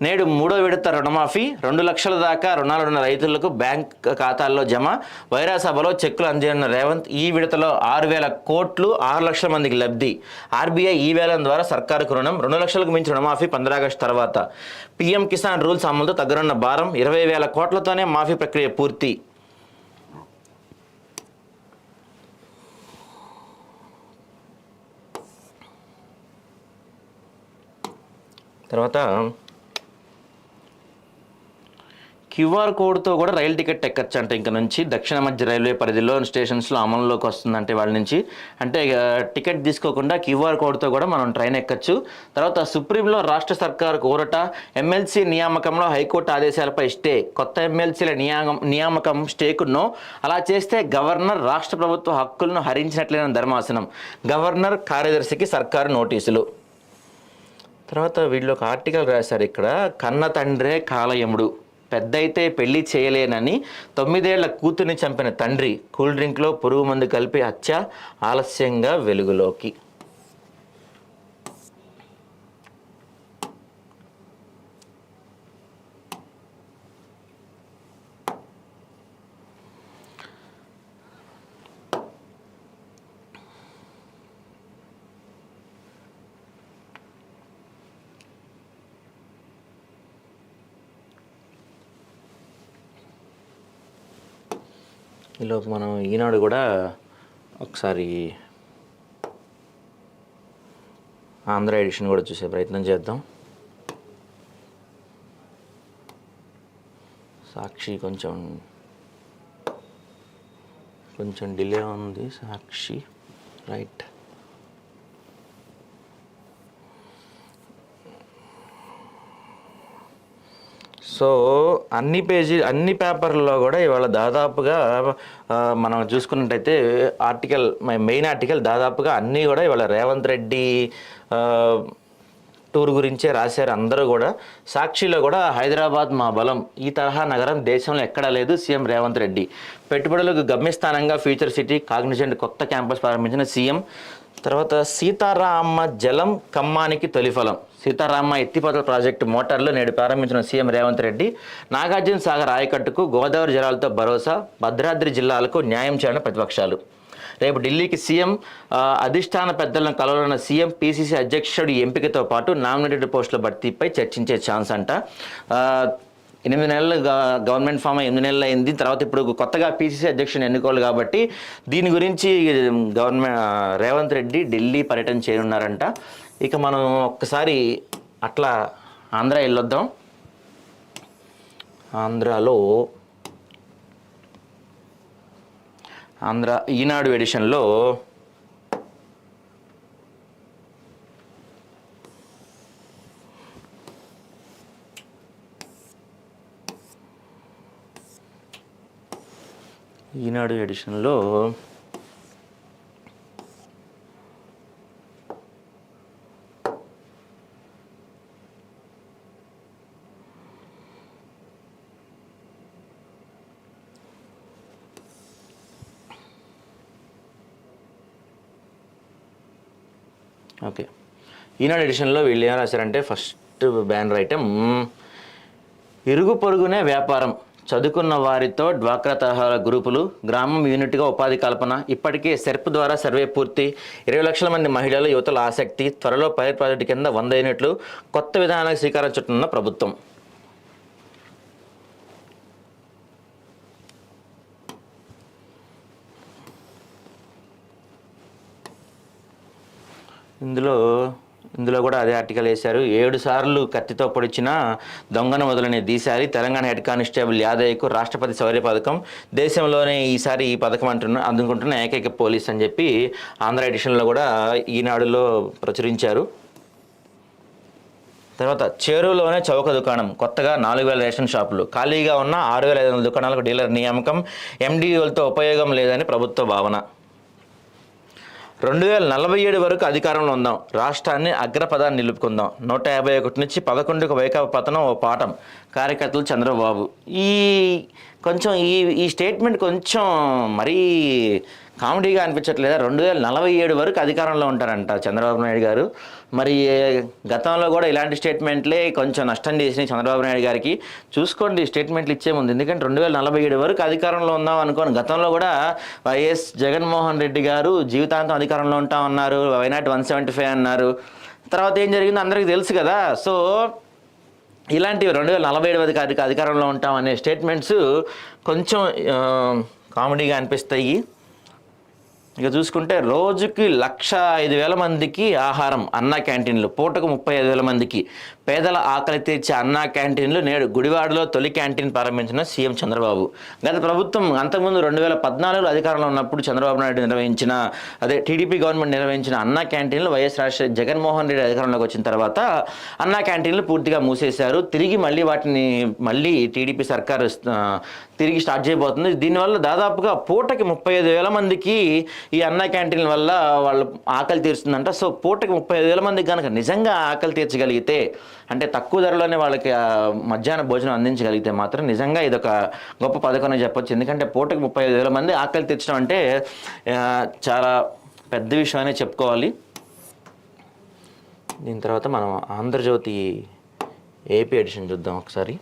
నేడు 3వ విడత రుణమాఫీ 2 లక్షల దాకా రుణాలున్న రైతులకు బ్యాంక్ ఖాతాల్లో జమ. వైరా సభలో చెక్కులు అందజేయనున్న రేవంత్. ఈ విడతలో 6,000 కోట్లు 6 లక్షల మందికి లబ్ధి. ఆర్బీఐ ఈ వేలం ద్వారా సర్కారుకు రుణం. 2 లక్షలకు మించి రుణమాఫీ 15 ఆగస్టు తర్వాత. పీఎం కిసాన్ రూల్స్ అమలుతో తగ్గనున్న భారం. 20,000 కోట్లతోనే మాఫీ ప్రక్రియ పూర్తి. తర్వాత క్యూఆర్ కోడ్తో కూడా రైలు టికెట్ ఎక్కచ్చు అంటే ఇంక నుంచి దక్షిణ మధ్య రైల్వే పరిధిలో స్టేషన్స్లో అమలులోకి వస్తుందంటే వాళ్ళ నుంచి. అంటే టికెట్ తీసుకోకుండా క్యూఆర్ కోడ్తో కూడా మనం ట్రైన్ ఎక్కచ్చు. తర్వాత సుప్రీంలో రాష్ట్ర సర్కారు ఊరట. ఎమ్మెల్సీ నియామకంలో హైకోర్టు ఆదేశాలపై స్టే. కొత్త ఎమ్మెల్సీల నియామకం స్టేకున్నో. అలా చేస్తే గవర్నర్ రాష్ట్ర ప్రభుత్వ హక్కులను హరించినట్లయిన ధర్మాసనం. గవర్నర్ కార్యదర్శికి సర్కారు నోటీసులు. తర్వాత వీళ్ళు ఒక ఆర్టికల్ రాశారు ఇక్కడ. కన్న తండ్రే కాలయముడు. పెద్దయితే పెళ్లి చేయలేనని 9 ఏళ్ల కూతుర్ని చంపిన తండ్రి. కూల్ డ్రింక్లో పురుగు మందు కలిపి హత్య ఆలస్యంగా వెలుగులోకి. ఈలోపు మనం ఈనాడు కూడా ఒకసారి ఆంధ్ర ఎడిషన్ కూడా చూసే ప్రయత్నం చేద్దాం. సాక్షి కొంచెం డిలే ఉంది. సాక్షి రైట్. సో అన్ని పేపర్లలో కూడా ఇవాళ దాదాపుగా మనం చూసుకున్నట్టయితే మెయిన్ ఆర్టికల్ దాదాపుగా అన్నీ కూడా ఇవాళ రేవంత్ రెడ్డి టూర్ గురించే రాశారు అందరూ కూడా. సాక్షిలో కూడా హైదరాబాద్ మా బలం, ఈ తరహా నగరం దేశంలో ఎక్కడా లేదు, సీఎం రేవంత్ రెడ్డి. పెట్టుబడులకు గమ్యస్థానంగా ఫ్యూచర్ సిటీ కాగ్నిజెంట్ కొత్త క్యాంపస్ ప్రారంభించిన సీఎం. తర్వాత సీతారామ జలం ఖమ్మానికి తొలిఫలం. సీతారామ ఎత్తిపోతల ప్రాజెక్టు మోటార్లు నేడు ప్రారంభించిన సీఎం రేవంత్ రెడ్డి. నాగార్జున సాగర్ ఆయకట్టుకు గోదావరి జలాలతో భరోసా. భద్రాద్రి జిల్లాలకు న్యాయం చేయాలని ప్రతిపక్షాలు. రేపు ఢిల్లీకి సీఎం అధిష్టాన పెద్దలను కలవనున్న సీఎం. పీసీసీ అధ్యక్షుడి ఎంపికతో పాటు నామినేటెడ్ పోస్టుల భర్తీపై చర్చించే ఛాన్స్ అంట. 8 నెలలు గవర్నమెంట్ ఫామ్ 8 నెలలు అయింది. తర్వాత ఇప్పుడు కొత్తగా పీసీసీ అధ్యక్షుని ఎన్నుకోవాలి కాబట్టి దీని గురించి రేవంత్ రెడ్డి ఢిల్లీ పర్యటన చేయనున్నారంట. ఇక మనం ఒక్కసారి అట్లా ఆంధ్ర వెళ్ళొద్దాం. ఆంధ్ర ఈనాడు ఎడిషన్లో ఓకే, ఈనాడు ఎడిషన్లో వీళ్ళు ఏం రాశారంటే ఫస్ట్ బ్యానర్ ఐటమ్, ఇరుగు పొరుగునే వ్యాపారం, చదువుకున్న వారితో డ్వాక్రా తరహా గ్రూపులు, గ్రామం యూనిట్గా ఉపాధి కల్పన. ఇప్పటికే సెర్ప్ ద్వారా సర్వే పూర్తి. 20 లక్షల మంది మహిళలు యువతల ఆసక్తి. త్వరలో పైలట్ ప్రాజెక్టు కింద 100 యూనిట్లు. కొత్త విధానాలకు శ్రీకారం చుట్టనున్న ప్రభుత్వం. ఇందులో కూడా అదే ఆర్టికల్ వేశారు. 7 సార్లు కత్తితో పొడిచిన దొంగను వదలని దీశాలి. తెలంగాణ హెడ్ కానిస్టేబుల్ యాదయ్యకు రాష్ట్రపతి శౌర్య పథకం. దేశంలోనే ఈసారి ఈ పథకం అందుకుంటున్న ఏకైక పోలీస్ అని చెప్పి ఆంధ్ర ఎడిషన్లో కూడా ఈనాడులో ప్రచురించారు. తర్వాత చేరువలోనే చౌక దుకాణం, కొత్తగా 4,000 రేషన్ షాపులు. ఖాళీగా ఉన్న 6,500 దుకాణాలకు డీలర్ నియామకం. ఎండీఓలతో ఉపయోగం లేదని ప్రభుత్వ భావన. 2047 వరకు అధికారంలో ఉందాం, రాష్ట్రాన్ని అగ్రపదాన్ని నిలుపుకుందాం. 151 నుంచి 11కు వైకాపా పతనం ఓ పాఠం. కార్యకర్తలు చంద్రబాబు. ఈ స్టేట్మెంట్ కొంచెం మరీ కామెడీగా అనిపించట్లేదా? 2047 వరకు అధికారంలో ఉంటారంట చంద్రబాబు నాయుడు గారు. మరి గతంలో కూడా ఇలాంటి స్టేట్మెంట్లే కొంచెం నష్టం చేసినాయి చంద్రబాబు నాయుడు గారికి. చూసుకోండి స్టేట్మెంట్లు ఇచ్చే ముందు, ఎందుకంటే 2047 వరకు అధికారంలో ఉందాం అనుకోను. గతంలో కూడా వైఎస్ జగన్మోహన్ రెడ్డి గారు జీవితాంతం అధికారంలో ఉంటామన్నారు, వైనాట్ 175 అన్నారు. తర్వాత ఏం జరిగిందో అందరికీ తెలుసు కదా. సో ఇలాంటివి 2047 వరకు అధికారంలో ఉంటాం అనే స్టేట్మెంట్స్ కొంచెం కామెడీగా అనిపిస్తాయి. ఇక చూసుకుంటే రోజుకి 1,05,000 మందికి ఆహారం అన్నా క్యాంటీన్లు, పూటకు 35,000 మందికి పేదల ఆకలి తీర్చే అన్నా క్యాంటీన్లు నేడు గుడివాడలో తొలి క్యాంటీన్ ప్రారంభించిన సీఎం చంద్రబాబు. గత ప్రభుత్వం అంతకుముందు 2014 అధికారంలో ఉన్నప్పుడు చంద్రబాబు నాయుడు నిర్వహించిన, టీడీపీ గవర్నమెంట్ నిర్వహించిన అన్నా క్యాంటీన్లు వైఎస్ జగన్మోహన్ రెడ్డి అధికారంలోకి వచ్చిన తర్వాత అన్నా క్యాంటీన్లు పూర్తిగా మూసేశారు. తిరిగి మళ్ళీ టీడీపీ సర్కారు తిరిగి స్టార్ట్ చేయబోతుంది. దీనివల్ల దాదాపుగా పూటకి 35,000 మందికి ఈ అన్నా క్యాంటీన్ల వల్ల వాళ్ళు ఆకలి తీరుస్తుందంట. సో పూటకి 35,000 మందికి కనుక నిజంగా ఆకలి తీర్చగలిగితే, అంటే తక్కువ ధరలోనే వాళ్ళకి మధ్యాహ్న భోజనం అందించగలిగితే మాత్రం నిజంగా ఇదొక గొప్ప పథకం అని చెప్పొచ్చు. ఎందుకంటే పూటకి 35,000 మంది ఆకలి తీర్చడం అంటే చాలా పెద్ద విషయం అనే చెప్పుకోవాలి. దీని తర్వాత మనం ఆంధ్రజ్యోతి ఏపీ ఎడిషన్ చూద్దాం ఒకసారి.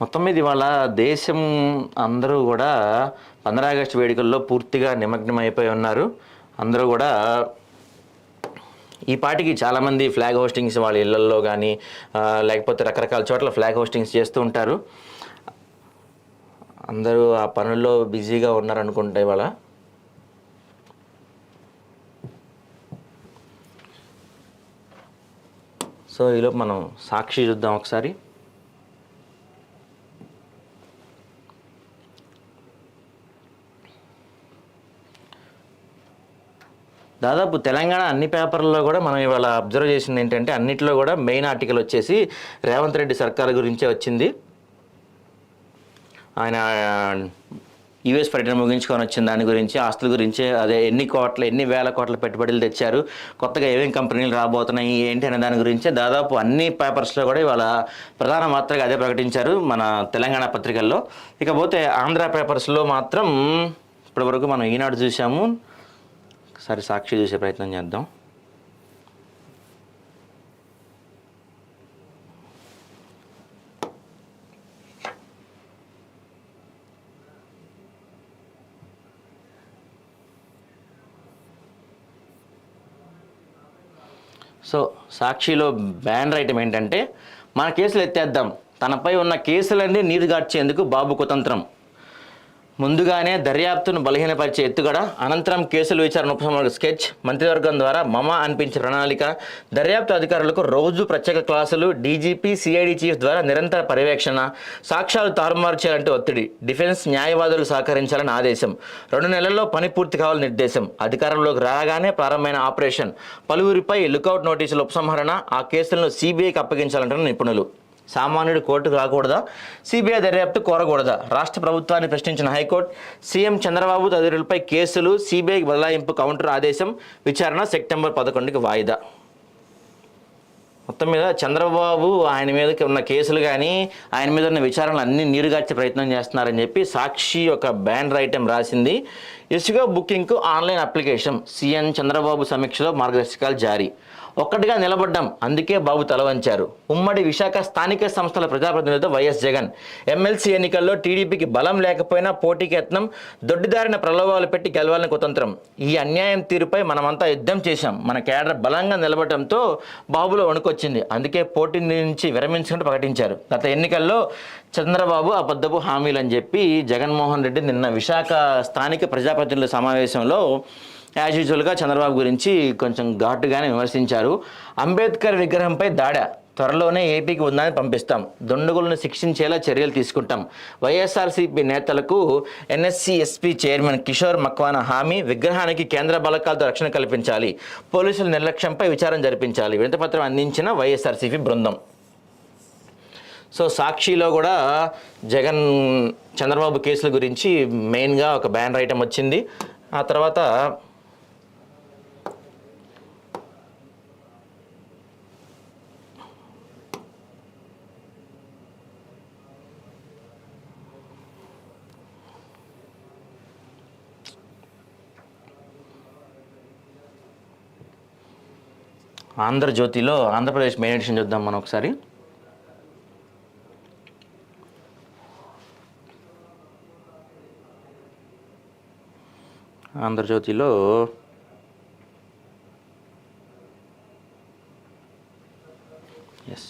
మొత్తం మీద ఇవాళ దేశం అందరూ కూడా 15 ఆగస్టు వేడుకల్లో పూర్తిగా నిమగ్నమైపోయి ఉన్నారు. అందరూ కూడా ఈ పాటికి చాలామంది ఫ్లాగ్ హోస్టింగ్స్ వాళ్ళ ఇళ్లల్లో కానీ లేకపోతే రకరకాల చోట్ల ఫ్లాగ్ హోస్టింగ్స్ చేస్తూ ఉంటారు. అందరూ ఆ పనుల్లో బిజీగా ఉన్నారనుకుంటా ఇవాళ. సో ఈలోపు మనం సాక్షి చూద్దాం ఒకసారి. దాదాపు తెలంగాణ అన్ని పేపర్లలో కూడా మనం ఇవాళ అబ్జర్వ్ చేసింది ఏంటంటే, అన్నిట్లో కూడా మెయిన్ ఆర్టికల్ వచ్చేసి రేవంత్ రెడ్డి సర్కార్ గురించే వచ్చింది. ఆయన యూఎస్ పర్యటన ముగించుకొని వచ్చిన దాని గురించి, ఆస్తుల గురించి, అదే ఎన్ని వేల కోట్ల పెట్టుబడులు తెచ్చారు, కొత్తగా ఏమేమి కంపెనీలు రాబోతున్నాయి ఏంటి అనే దాని గురించి దాదాపు అన్ని పేపర్స్లో కూడా ఇవాళ ప్రధాన మాత్రగా అదే ప్రకటించారు మన తెలంగాణ పత్రికల్లో. ఇకపోతే ఆంధ్ర పేపర్స్లో మాత్రం ఇప్పటివరకు మనం ఈనాడు చూసాము. ఒకసారి సాక్షి చూసే ప్రయత్నం చేద్దాం. సో సాక్షిలో బ్యానర్ ఐటమ్ ఏంటంటే, మన కేసులు ఎత్తేద్దాం, తనపై ఉన్న కేసులన్నీ నీరుగార్చేందుకు బాబు కుతంత్రం, ముందుగానే దర్యాప్తును బలహీనపరిచే ఎత్తుగడ, అనంతరం కేసుల విచారణ ఉపసంహరణ స్కెచ్, మంత్రివర్గం ద్వారా మమ అనిపించే ప్రణాళిక, దర్యాప్తు అధికారులకు రోజు ప్రత్యేక క్లాసులు, డీజీపీ సిఐడి చీఫ్ ద్వారా నిరంతర పర్యవేక్షణ, సాక్ష్యాలు తారుమారు చేయాలంటే ఒత్తిడి, డిఫెన్స్ న్యాయవాదులు సహకరించాలని ఆదేశం, 2 నెలల్లో పని పూర్తి కావాలని నిర్దేశం, అధికారంలోకి రాగానే ప్రారంభమైన ఆపరేషన్, పలువురిపై లుకౌట్ నోటీసుల ఉపసంహరణ, ఆ కేసులను సిబిఐకి అప్పగించాలంటున్న నిపుణులు, సామాన్యుడు కోర్టుకు రాకూడదా, సిబిఐ దర్యాప్తు కోరకూడదా, రాష్ట్ర ప్రభుత్వాన్ని ప్రశ్నించిన హైకోర్టు, సీఎం చంద్రబాబు తదితరులపై కేసులు, సిబిఐకి బదలాయింపు కౌంటర్ ఆదేశం, విచారణ సెప్టెంబర్ 11కి వాయిదా. మొత్తం మీద చంద్రబాబు ఆయన మీదకి ఉన్న కేసులు కానీ ఆయన మీద ఉన్న విచారణలు అన్నీ నీరుగార్చే ప్రయత్నం చేస్తున్నారని చెప్పి సాక్షి ఒక బ్యానర్ ఐటెం రాసింది. ఇసుక బుకింగ్కు ఆన్లైన్ అప్లికేషన్, సీఎం చంద్రబాబు సమీక్షలో మార్గదర్శకాలు జారీ, ఒక్కటిగా నిలబడ్డాం అందుకే బాబు తల వంచారు, ఉమ్మడి విశాఖ స్థానిక సంస్థల ప్రజాప్రతినిధులతో వైఎస్ జగన్, ఎమ్మెల్సీ ఎన్నికల్లో టీడీపీకి బలం లేకపోయినా పోటీకి యత్నం, దొడ్డిదారిన ప్రలోభాలు పెట్టి గెలవాలని కుతంత్రం, ఈ అన్యాయం తీరుపై మనమంతా యుద్ధం చేశాం, మన కేడర్ బలంగా నిలబడటంతో బాబులో వణుకొచ్చింది, అందుకే పోటీ నుంచి విరమించినట్టు ప్రకటించారు, గత ఎన్నికల్లో చంద్రబాబు అబద్ధపు హామీలు అని చెప్పి జగన్మోహన్ రెడ్డి నిన్న విశాఖ స్థానిక ప్రజాప్రతినిధుల సమావేశంలో యాజ్ యూజువల్గా చంద్రబాబు గురించి కొంచెం ఘాటుగానే విమర్శించారు. అంబేద్కర్ విగ్రహంపై దాడి త్వరలోనే ఏపీకి ఉందని పంపిస్తాం, దుండగులను శిక్షించేలా చర్యలు తీసుకుంటాం, వైఎస్ఆర్సీపీ నేతలకు NSC SP chairman Kishore Makwana హామీ, విగ్రహానికి కేంద్ర బలగాలతో రక్షణ కల్పించాలి, పోలీసుల నిర్లక్ష్యంపై విచారణ జరిపించాలి, వినతిపత్రం అందించిన వైఎస్ఆర్సీపీ బృందం. సో సాక్షిలో కూడా జగన్ చంద్రబాబు కేసుల గురించి మెయిన్గా ఒక బ్యానర్ ఐటమ్ వచ్చింది. ఆ తర్వాత ఆంధ్రజ్యోతిలో ఆంధ్రప్రదేశ్ మెయిన్ ఎడిషన్ చూద్దాం మనం ఒకసారి. ఆంధ్రజ్యోతిలో ఎస్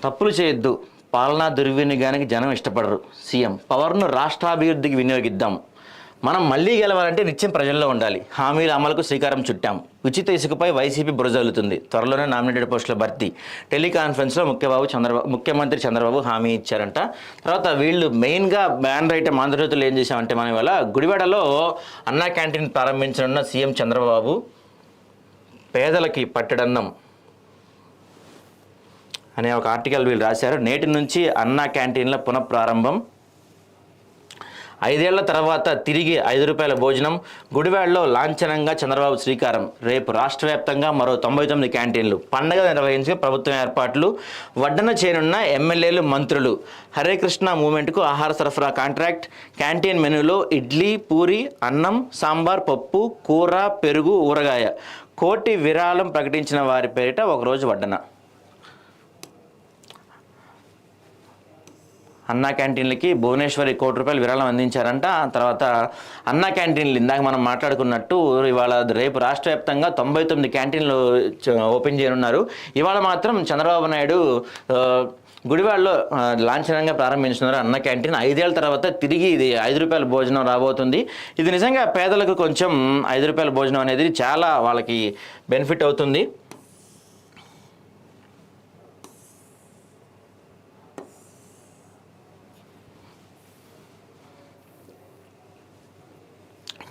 తప్పులు చేయొద్దు, పాలనా దుర్వినియోగానికి జనం ఇష్టపడరు. సీఎం పవర్ను రాష్ట్రాభివృద్ధికి వినియోగిద్దాం. మనం మళ్ళీ గెలవాలంటే నిత్యం ప్రజల్లో ఉండాలి. హామీల అమలుకు శ్రీకారం చుట్టాం. ఉచిత ఇసుకపై వైసీపీ బురజల్లుతుంది. త్వరలోనే నామినేటెడ్ పోస్టుల భర్తీ. టెలికాన్ఫరెన్స్లో ముఖ్యమంత్రి చంద్రబాబు హామీ ఇచ్చారంట. తర్వాత వీళ్ళు మెయిన్గా బ్యానర్ ఐటమ్ ఆంధ్రజ్యోతిలో ఏం చేశామంటే మనం ఇవాళ గుడివాడలో అన్నా క్యాంటీన్ ప్రారంభించనున్న సీఎం చంద్రబాబు పేదలకి పట్టెడన్నం అనే ఒక ఆర్టికల్ వీళ్ళు రాశారు. నేటి నుంచి అన్నా క్యాంటీన్ల పునఃప్రారంభం. 5 ఏళ్ల తర్వాత తిరిగి ₹5 భోజనం. గుడివాడలో లాంఛనంగా చంద్రబాబు శ్రీకారం. రేపు రాష్ట్ర వ్యాప్తంగా మరో 99 క్యాంటీన్లు. పండగ నిర్వహించే ప్రభుత్వం ఏర్పాట్లు. వడ్డన చేయనున్న ఎమ్మెల్యేలు, మంత్రులు. హరే కృష్ణ మూవ్మెంట్కు ఆహార సరఫరా కాంట్రాక్ట్. క్యాంటీన్ మెనూలో ఇడ్లీ, పూరి, అన్నం, సాంబార్, పప్పు, కూర, పెరుగు, ఊరగాయ. కోటి విరాళం ప్రకటించిన వారి పేరిట ఒకరోజు వడ్డన. అన్నా క్యాంటీన్లకి భువనేశ్వరి ₹1 విరాళం అందించారంట. తర్వాత అన్నా క్యాంటీన్లు ఇందాక మనం మాట్లాడుకున్నట్టు ఇవాళ రేపు రాష్ట్ర వ్యాప్తంగా 99 క్యాంటీన్లు ఓపెన్ చేయనున్నారు. ఇవాళ మాత్రం చంద్రబాబు నాయుడు గుడివాడలో లాంఛనంగా ప్రారంభించున్నారు అన్న క్యాంటీన్. 5 ఏళ్ల తర్వాత తిరిగి ఇది ₹5 భోజనం రాబోతుంది. ఇది నిజంగా పేదలకు కొంచెం ₹5 భోజనం అనేది చాలా వాళ్ళకి బెనిఫిట్ అవుతుంది.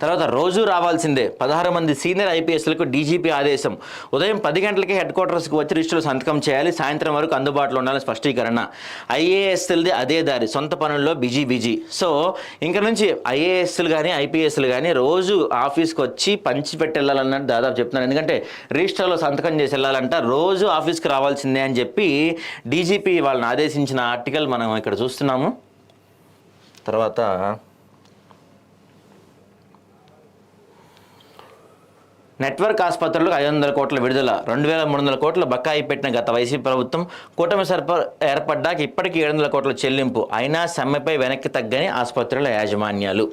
తర్వాత రోజు రావాల్సిందే 16 మంది సీనియర్ ఐపీఎస్లకు డీజీపీ ఆదేశం. ఉదయం 10 గంటలకే హెడ్ క్వార్టర్స్కి వచ్చి రిజిస్టర్లు సంతకం చేయాలి. సాయంత్రం వరకు అందుబాటులో ఉండాలని స్పష్టీకరణ. ఐఏఎస్ఎల్ది అదే దారి, సొంత పనుల్లో బిజీ. సో ఇంక నుంచి ఐఏఎస్లు కానీ ఐపీఎస్లు కానీ రోజు ఆఫీస్కి వచ్చి పంచిపెట్టి వెళ్ళాలన్నట్టు దాదాపు చెప్తున్నారు. ఎందుకంటే రిజిస్టర్లో సంతకం చేసి వెళ్ళాలంట, రోజు ఆఫీస్కి రావాల్సిందే అని చెప్పి డీజీపీ వాళ్ళని ఆదేశించిన ఆర్టికల్ మనం ఇక్కడ చూస్తున్నాము. తర్వాత నెట్వర్క్ ఆసుపత్రులకు 500 కోట్ల విడుదల. 2300 కోట్ల బకాయి పెట్టిన గత వైసీపీ ప్రభుత్వం. కూటమి ఏర్పడ్డాక ఇప్పటికీ 700 కోట్ల చెల్లింపు. అయినా సమ్మెపై వెనక్కి తగ్గని ఆసుపత్రుల యాజమాన్యాలు.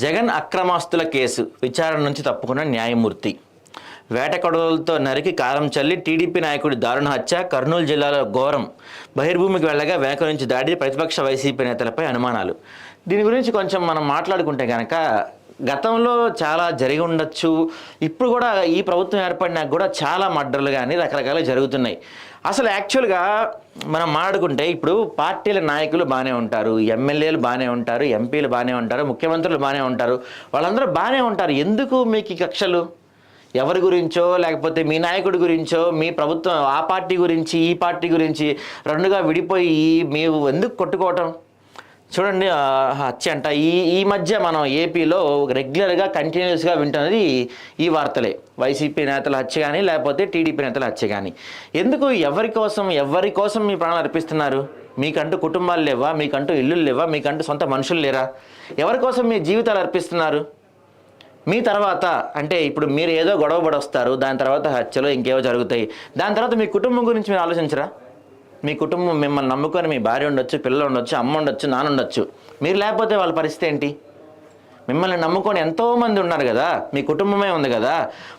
జగన్ అక్రమాస్తుల కేసు విచారణ నుంచి తప్పుకున్న న్యాయమూర్తి. వేటకొడవలతో నరికి కారం చల్లి టీడీపీ నాయకుడి దారుణ హత్య. కర్నూలు జిల్లాలో ఘోరం. బహిర్భూమికి వెళ్ళగా వెనక నుంచి దాడి. ప్రతిపక్ష వైసీపీ నేతలపై అనుమానాలు. దీని గురించి కొంచెం మనం మాట్లాడుకుంటే కనుక గతంలో చాలా జరిగి ఉండొచ్చు. ఇప్పుడు కూడా ఈ ప్రభుత్వం ఏర్పడినాక కూడా చాలా మర్డర్లు కానీ రకరకాలు జరుగుతున్నాయి. అసలు యాక్చువల్గా మనం మాట్లాడుకుంటే ఇప్పుడు పార్టీల నాయకులు బాగానే ఉంటారు, ఎమ్మెల్యేలు బాగానే ఉంటారు, ఎంపీలు బాగానే ఉంటారు, ముఖ్యమంత్రులు బాగానే ఉంటారు, వాళ్ళందరూ బాగానే ఉంటారు. ఎందుకు మీకు ఈ కక్షలు? ఎవరి గురించో లేకపోతే మీ నాయకుడి గురించో, మీ ప్రభుత్వం ఆ పార్టీ గురించి ఈ పార్టీ గురించి రెండుగా విడిపోయి మీరు ఎందుకు కొట్టుకోవటం? చూడండి, హత్య అంట. ఈ మధ్య మనం ఏపీలో రెగ్యులర్గా కంటిన్యూస్గా వింటున్నది ఈ వార్తలే. వైసీపీ నేతల హత్య కానీ లేకపోతే టీడీపీ నేతల హత్య కానీ. ఎందుకు? ఎవరి కోసం మీ ప్రాణాలు అర్పిస్తున్నారు? మీకంటూ కుటుంబాలు లేవా? మీకంటూ ఇల్లులు లేవా? మీకంటూ సొంత మనుషులు లేరా? ఎవరి కోసం మీ జీవితాలు అర్పిస్తున్నారు? మీ తర్వాత అంటే ఇప్పుడు మీరు ఏదో గొడవ పడొస్తారు, దాని తర్వాత హత్యలో ఇంకేవో జరుగుతాయి. దాని తర్వాత మీ కుటుంబం గురించి మీరు ఆలోచించరా? మీ కుటుంబం మిమ్మల్ని నమ్ముకొని మీ భార్య ఉండొచ్చు, పిల్లలు ఉండొచ్చు, అమ్మ ఉండొచ్చు, నాన్న ఉండొచ్చు. మీరు లేకపోతే వాళ్ళ పరిస్థితి ఏంటి? మిమ్మల్ని నమ్ముకొని ఎంతోమంది ఉన్నారు కదా, మీ కుటుంబమే ఉంది కదా.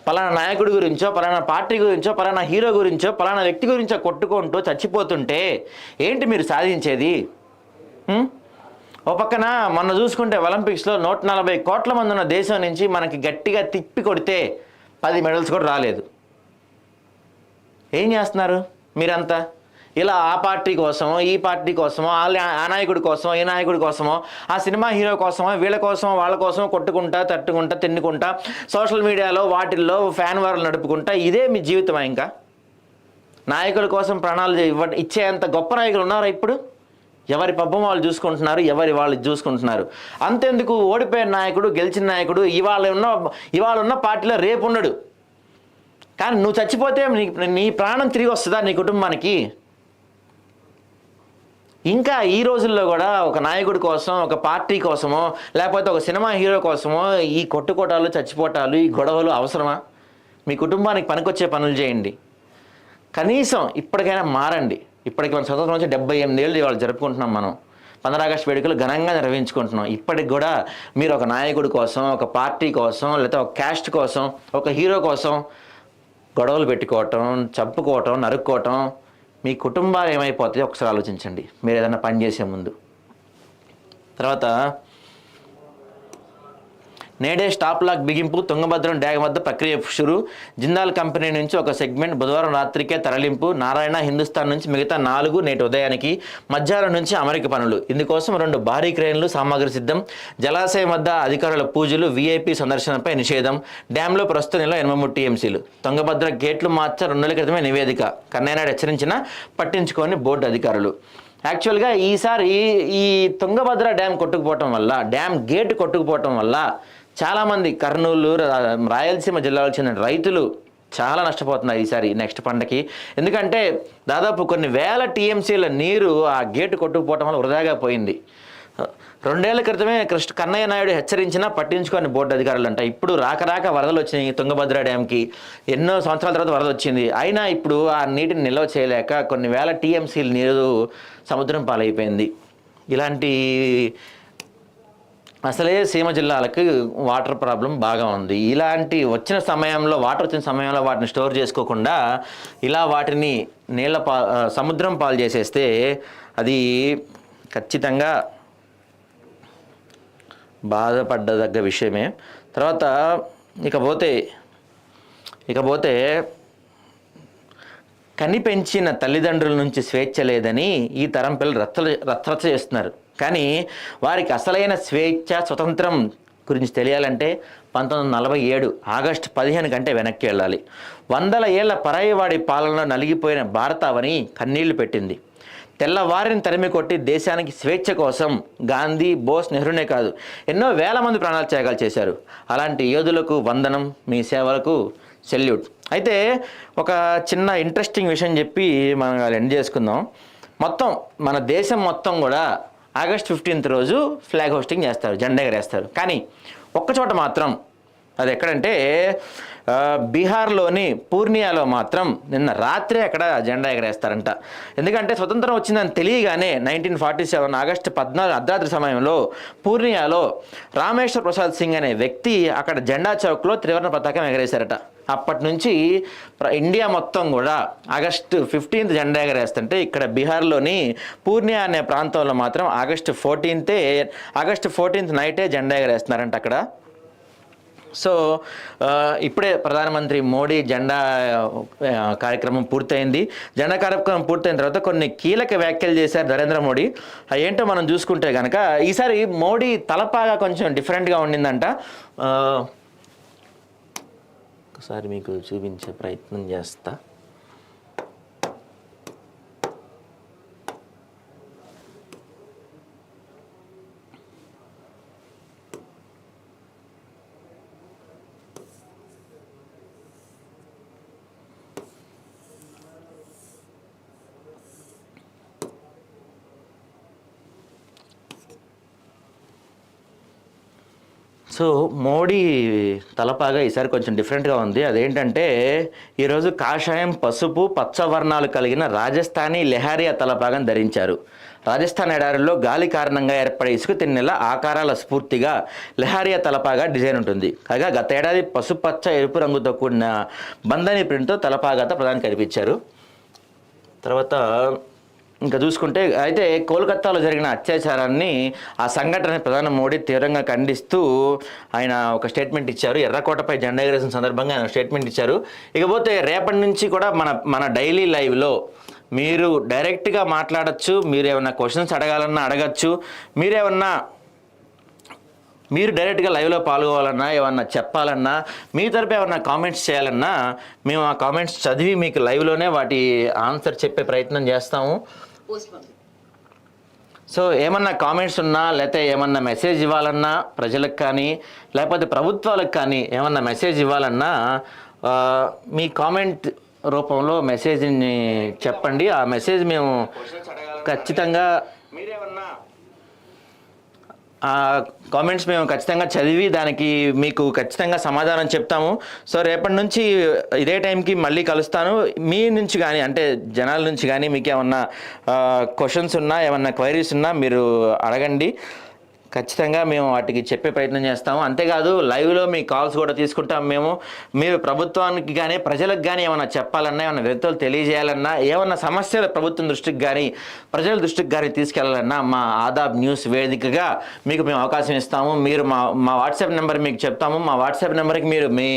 పలానా నాయకుడి గురించో, పలానా పార్టీ గురించో, పలానా హీరో గురించో, పలానా వ్యక్తి గురించో కొట్టుకుంటూ చచ్చిపోతుంటే ఏంటి మీరు సాధించేది? ఓ పక్కన మొన్న చూసుకుంటే ఒలింపిక్స్లో 140 కోట్ల మంది ఉన్న దేశం నుంచి మనకి గట్టిగా తిప్పి కొడితే 10 మెడల్స్ కూడా రాలేదు. ఏం చేస్తున్నారు మీరంతా? ఇలా ఆ పార్టీ కోసమో ఈ పార్టీ కోసమో ఆ నాయకుడి కోసమో ఈ నాయకుడి కోసమో ఆ సినిమా హీరో కోసమో వీళ్ళ కోసమో వాళ్ళ కోసమో కొట్టుకుంటా తట్టుకుంటా తిన్నుకుంటా సోషల్ మీడియాలో వాటిల్లో ఫ్యాన్ వార్లు నడుపుకుంటా ఇదే మీ జీవితమా? ఇంకా నాయకుల కోసం ప్రాణాలు ఇచ్చేంత గొప్ప నాయకులు ఉన్నారా ఇప్పుడు? ఎవరి పబ్బం వాళ్ళు చూసుకుంటున్నారు, ఎవరి వాళ్ళు చూసుకుంటున్నారు. అంతెందుకు, ఓడిపోయిన నాయకుడు గెలిచిన నాయకుడు ఇవాళ ఉన్న పార్టీలో రేపు ఉన్నాడు. కానీ నువ్వు చచ్చిపోతే నీ ప్రాణం తిరిగి వస్తుందా నీ కుటుంబానికి? ఇంకా ఈ రోజుల్లో కూడా ఒక నాయకుడి కోసం, ఒక పార్టీ కోసమో, లేకపోతే ఒక సినిమా హీరో కోసమో ఈ కొట్టుకోటాలు, చచ్చిపోటాలు, ఈ గొడవలు అవసరమా? మీ కుటుంబానికి పనికొచ్చే పనులు చేయండి. కనీసం ఇప్పటికైనా మారండి. ఇప్పటికి మన స్వతంత్రం వచ్చి 78 ఏళ్ళు ఇవాళ జరుపుకుంటున్నాం. మనం 15 ఆగస్టు వేడుకలు ఘనంగా నిర్వహించుకుంటున్నాం. ఇప్పటికి కూడా మీరు ఒక నాయకుడి కోసం, ఒక పార్టీ కోసం, లేకపోతే ఒక క్యాస్ట్ కోసం, ఒక హీరో కోసం గొడవలు పెట్టుకోవటం, చంపుకోవటం, నరుక్కోవటం, మీ కుటుంబాలు ఏమైపోతాయో ఒకసారి ఆలోచించండి మీరు ఏదైనా పని చేసే ముందు. తర్వాత నేడే స్టాప్ లాక్ బిగింపు, తుంగభద్రం డ్యాగ్ వద్ద ప్రక్రియ షురు, జిందాల్ కంపెనీ నుంచి ఒక సెగ్మెంట్ బుధవారం రాత్రికే తరలింపు, నారాయణ హిందుస్థాన్ నుంచి మిగతా 4 నేటి ఉదయానికి, మధ్యాహ్నం నుంచి అమరిక పనులు. ఇందుకోసం 2 భారీ క్రేన్లు, సామాగ్రి సిద్ధం. జలాశయం వద్ద అధికారుల పూజలు, వీఐపీ సందర్శనపై నిషేధం. డ్యాంలో ప్రస్తుత నెల 83 టీఎంసీలు. తుంగభద్ర గేట్లు మార్చ 2 నెలల క్రితమే నివేదిక. కన్నయ్యనాయుడు హెచ్చరించినా పట్టించుకొని బోర్డు అధికారులు. యాక్చువల్గా ఈసారి ఈ తుంగభద్ర డ్యామ్ కొట్టుకుపోవటం వల్ల, డ్యామ్ గేటు కొట్టుకుపోవటం వల్ల చాలామంది కర్నూలు, రాయలసీమ జిల్లాలకు చెందిన రైతులు చాలా నష్టపోతున్నారు ఈసారి నెక్స్ట్ పంటకి. ఎందుకంటే దాదాపు కొన్ని వేల టీఎంసీల నీరు ఆ గేటు కొట్టుకుపోవటం వల్ల వృధాగా పోయింది. 2 ఏళ్ల క్రితమే కన్నయ్య నాయుడు హెచ్చరించినా పట్టించుకొని బోర్డు అధికారులు అంట. ఇప్పుడు రాక వరదలు వచ్చినాయి తుంగభద్ర డ్యామ్కి. ఎన్నో సంవత్సరాల తర్వాత వరద వచ్చింది. అయినా ఇప్పుడు ఆ నీటిని నిల్వ చేయలేక కొన్ని వేల టీఎంసీల నీరు సముద్రం పాలైపోయింది. ఇలాంటి అసలే సీమ జిల్లాలకు వాటర్ ప్రాబ్లం బాగా ఉంది. ఇలాంటి వచ్చిన సమయంలో, వాటర్ వచ్చిన సమయంలో వాటిని స్టోర్ చేసుకోకుండా ఇలా వాటిని సముద్రం పాలు చేసేస్తే అది ఖచ్చితంగా బాధపడ్డదగ్గ విషయమే. తర్వాత ఇకపోతే కని పెంచిన తల్లిదండ్రుల నుంచి స్వేచ్ఛ లేదని ఈ తరం పిల్లలు రచ్చ చేస్తున్నారు. కానీ వారికి అసలైన స్వేచ్ఛ, స్వతంత్రం గురించి తెలియాలంటే 1947 ఆగస్టు 15 కంటే వెనక్కి వెళ్ళాలి. 100 ఏళ్ల పరాయివాడి పాలనలో నలిగిపోయిన భారతావని కన్నీళ్లు పెట్టింది. తెల్లవారిని తరిమి కొట్టి దేశానికి స్వేచ్ఛ కోసం గాంధీ, బోస్, నెహ్రూనే కాదు ఎన్నో వేల మంది ప్రాణాలు త్యాగాలు చేశారు. అలాంటి యోధులకు వందనం, మీ సేవలకు సెల్యూట్. అయితే ఒక చిన్న ఇంట్రెస్టింగ్ విషయం చెప్పి మనం ఎండ్ చేసుకుందాం. మన దేశం మొత్తం కూడా ఆగస్ట్ 15 రోజు ఫ్లాగ్ హోస్టింగ్ చేస్తారు, జెండా ఎగరేస్తారు. కానీ ఒక్కచోట మాత్రం, అది ఎక్కడంటే బీహార్లోని పూర్ణియాలో మాత్రం నిన్న రాత్రే అక్కడ జెండా ఎగరేస్తారంట. ఎందుకంటే స్వతంత్రం వచ్చిందని తెలియగానే 1947 ఆగస్టు 14 అర్ధరాత్రి సమయంలో పూర్ణియాలో రామేశ్వర్ ప్రసాద్ సింగ్ అనే వ్యక్తి అక్కడ జెండా చౌక్లో త్రివర్ణ పతాకం ఎగరేశారట. అప్పటి నుంచి ఇండియా మొత్తం కూడా ఆగస్టు 15 జెండా ఎగరేస్తుంటే ఇక్కడ బీహార్లోని పూర్ణియా అనే ప్రాంతంలో మాత్రం ఆగస్టు 14 నైటే జెండా ఎగరేస్తున్నారంట అక్కడ. సో ఇప్పుడే ప్రధానమంత్రి మోడీ జెండా కార్యక్రమం పూర్తయింది. జెండా కార్యక్రమం పూర్తయిన తర్వాత కొన్ని కీలక వ్యాఖ్యలు చేశారు నరేంద్ర మోడీ. ఏంటో మనం చూసుకుంటే కనుక ఈసారి మోడీ తలపాగా కొంచెం డిఫరెంట్గా ఉండిందంట. ఒకసారి మీకు చూపించే ప్రయత్నం చేస్తా. సో మోడీ తలపాగా ఈసారి కొంచెం డిఫరెంట్గా ఉంది. అదేంటంటే ఈరోజు కాషాయం, పసుపు, పచ్చ వర్ణాలు కలిగిన రాజస్థానీ లెహారియా తలపాగాను ధరించారు. రాజస్థాన్ ఎడారుల్లో గాలి కారణంగా ఏర్పడే ఇసుక తిన్నెల ఆకారాల స్ఫూర్తిగా లెహారియా తలపాగా డిజైన్ ఉంటుంది. కాగా గత ఏడాది పసుపచ్చ, ఎరుపు రంగుతో కూడిన బంధని ప్రింట్తో తలపాగాతో ప్రధాని కనిపించారు. తర్వాత ఇంకా చూసుకుంటే అయితే కోల్కతాలో జరిగిన అత్యాచారాన్ని, ఆ సంఘటన ప్రధాని మోడీ తీవ్రంగా ఖండిస్తూ ఆయన ఒక స్టేట్మెంట్ ఇచ్చారు. ఎర్రకోటపై జెండా ఎగరేసిన సందర్భంగా ఆయన స్టేట్మెంట్ ఇచ్చారు. ఇకపోతే రేపటి నుంచి కూడా మన డైలీ లైవ్లో మీరు డైరెక్ట్గా మాట్లాడచ్చు, మీరు ఏమన్నా క్వశ్చన్స్ అడగాలన్నా అడగచ్చు, మీరు డైరెక్ట్గా లైవ్లో పాల్గొవాలన్నా ఏమన్నా చెప్పాలన్నా మీ తరపు ఏమన్నా కామెంట్స్ చేయాలన్నా మేము ఆ కామెంట్స్ చదివి మీకు లైవ్లోనే వాటి ఆన్సర్ చెప్పే ప్రయత్నం చేస్తాము. సో ఏమన్నా కామెంట్స్ ఉన్నా లేకపోతే ఏమన్నా మెసేజ్ ఇవ్వాలన్నా ప్రజలకు కానీ లేకపోతే ప్రభుత్వాలకు కానీ ఏమన్నా మెసేజ్ ఇవ్వాలన్నా మీ కామెంట్ రూపంలో మెసేజ్ని చెప్పండి. ఆ మెసేజ్ మేము ఖచ్చితంగా కామెంట్స్ మేము ఖచ్చితంగా చదివి దానికి మీకు ఖచ్చితంగా సమాధానం చెప్తాము. సో రేపటి నుంచి ఇదే టైంకి మళ్ళీ కలుస్తాను. మీ నుంచి కానీ అంటే జనాల నుంచి కానీ మీకు ఏమన్నా క్వశ్చన్స్ ఉన్నా ఏమన్నా క్వైరీస్ ఉన్నా మీరు అడగండి. ఖచ్చితంగా మేము వాటికి చెప్పే ప్రయత్నం చేస్తాము. అంతేకాదు లైవ్లో మీ కాల్స్ కూడా తీసుకుంటాం మేము. మీరు ప్రభుత్వానికి కానీ ప్రజలకు కానీ ఏమైనా చెప్పాలన్నా ఏమైనా వ్యక్తులు తెలియజేయాలన్నా ఏమన్నా సమస్యలు ప్రభుత్వం దృష్టికి కానీ ప్రజల దృష్టికి కానీ తీసుకెళ్లాలన్నా మా ఆదాబ్ న్యూస్ వేదికగా మీకు మేము అవకాశం ఇస్తాము. మీరు మా వాట్సాప్ నెంబర్ మీకు చెప్తాము. మా వాట్సాప్ నెంబర్కి మీరు మీ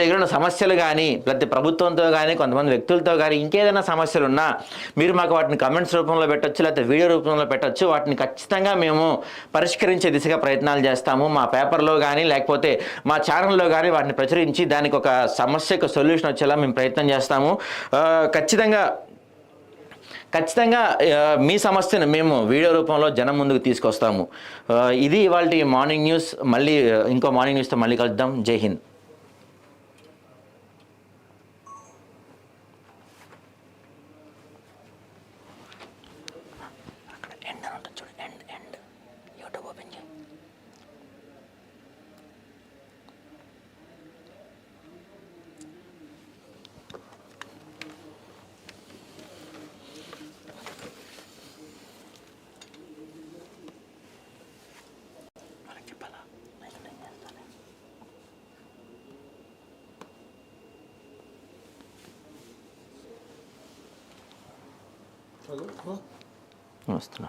దగ్గర ఉన్న సమస్యలు కానీ లేకపోతే ప్రభుత్వంతో కానీ కొంతమంది వ్యక్తులతో కానీ ఇంకేదైనా సమస్యలు ఉన్నా మీరు మాకు వాటిని కమెంట్స్ రూపంలో పెట్టచ్చు, లేకపోతే వీడియో రూపంలో పెట్టచ్చు. వాటిని ఖచ్చితంగా మేము పరిష్కరించే దిశగా ప్రయత్నాలు చేస్తాము. మా పేపర్లో కానీ లేకపోతే మా ఛానల్లో కానీ వాటిని ప్రచురించి దానికి ఒక సమస్యకు సొల్యూషన్ వచ్చేలా మేము ప్రయత్నం చేస్తాము. ఖచ్చితంగా మీ సమస్యను మేము వీడియో రూపంలో జనం ముందుకు తీసుకొస్తాము. ఇది ఇవాల్టి మార్నింగ్ న్యూస్. మళ్ళీ ఇంకో మార్నింగ్ న్యూస్తో మళ్ళీ కలుద్దాం. జై హింద్. వస్తున్నా.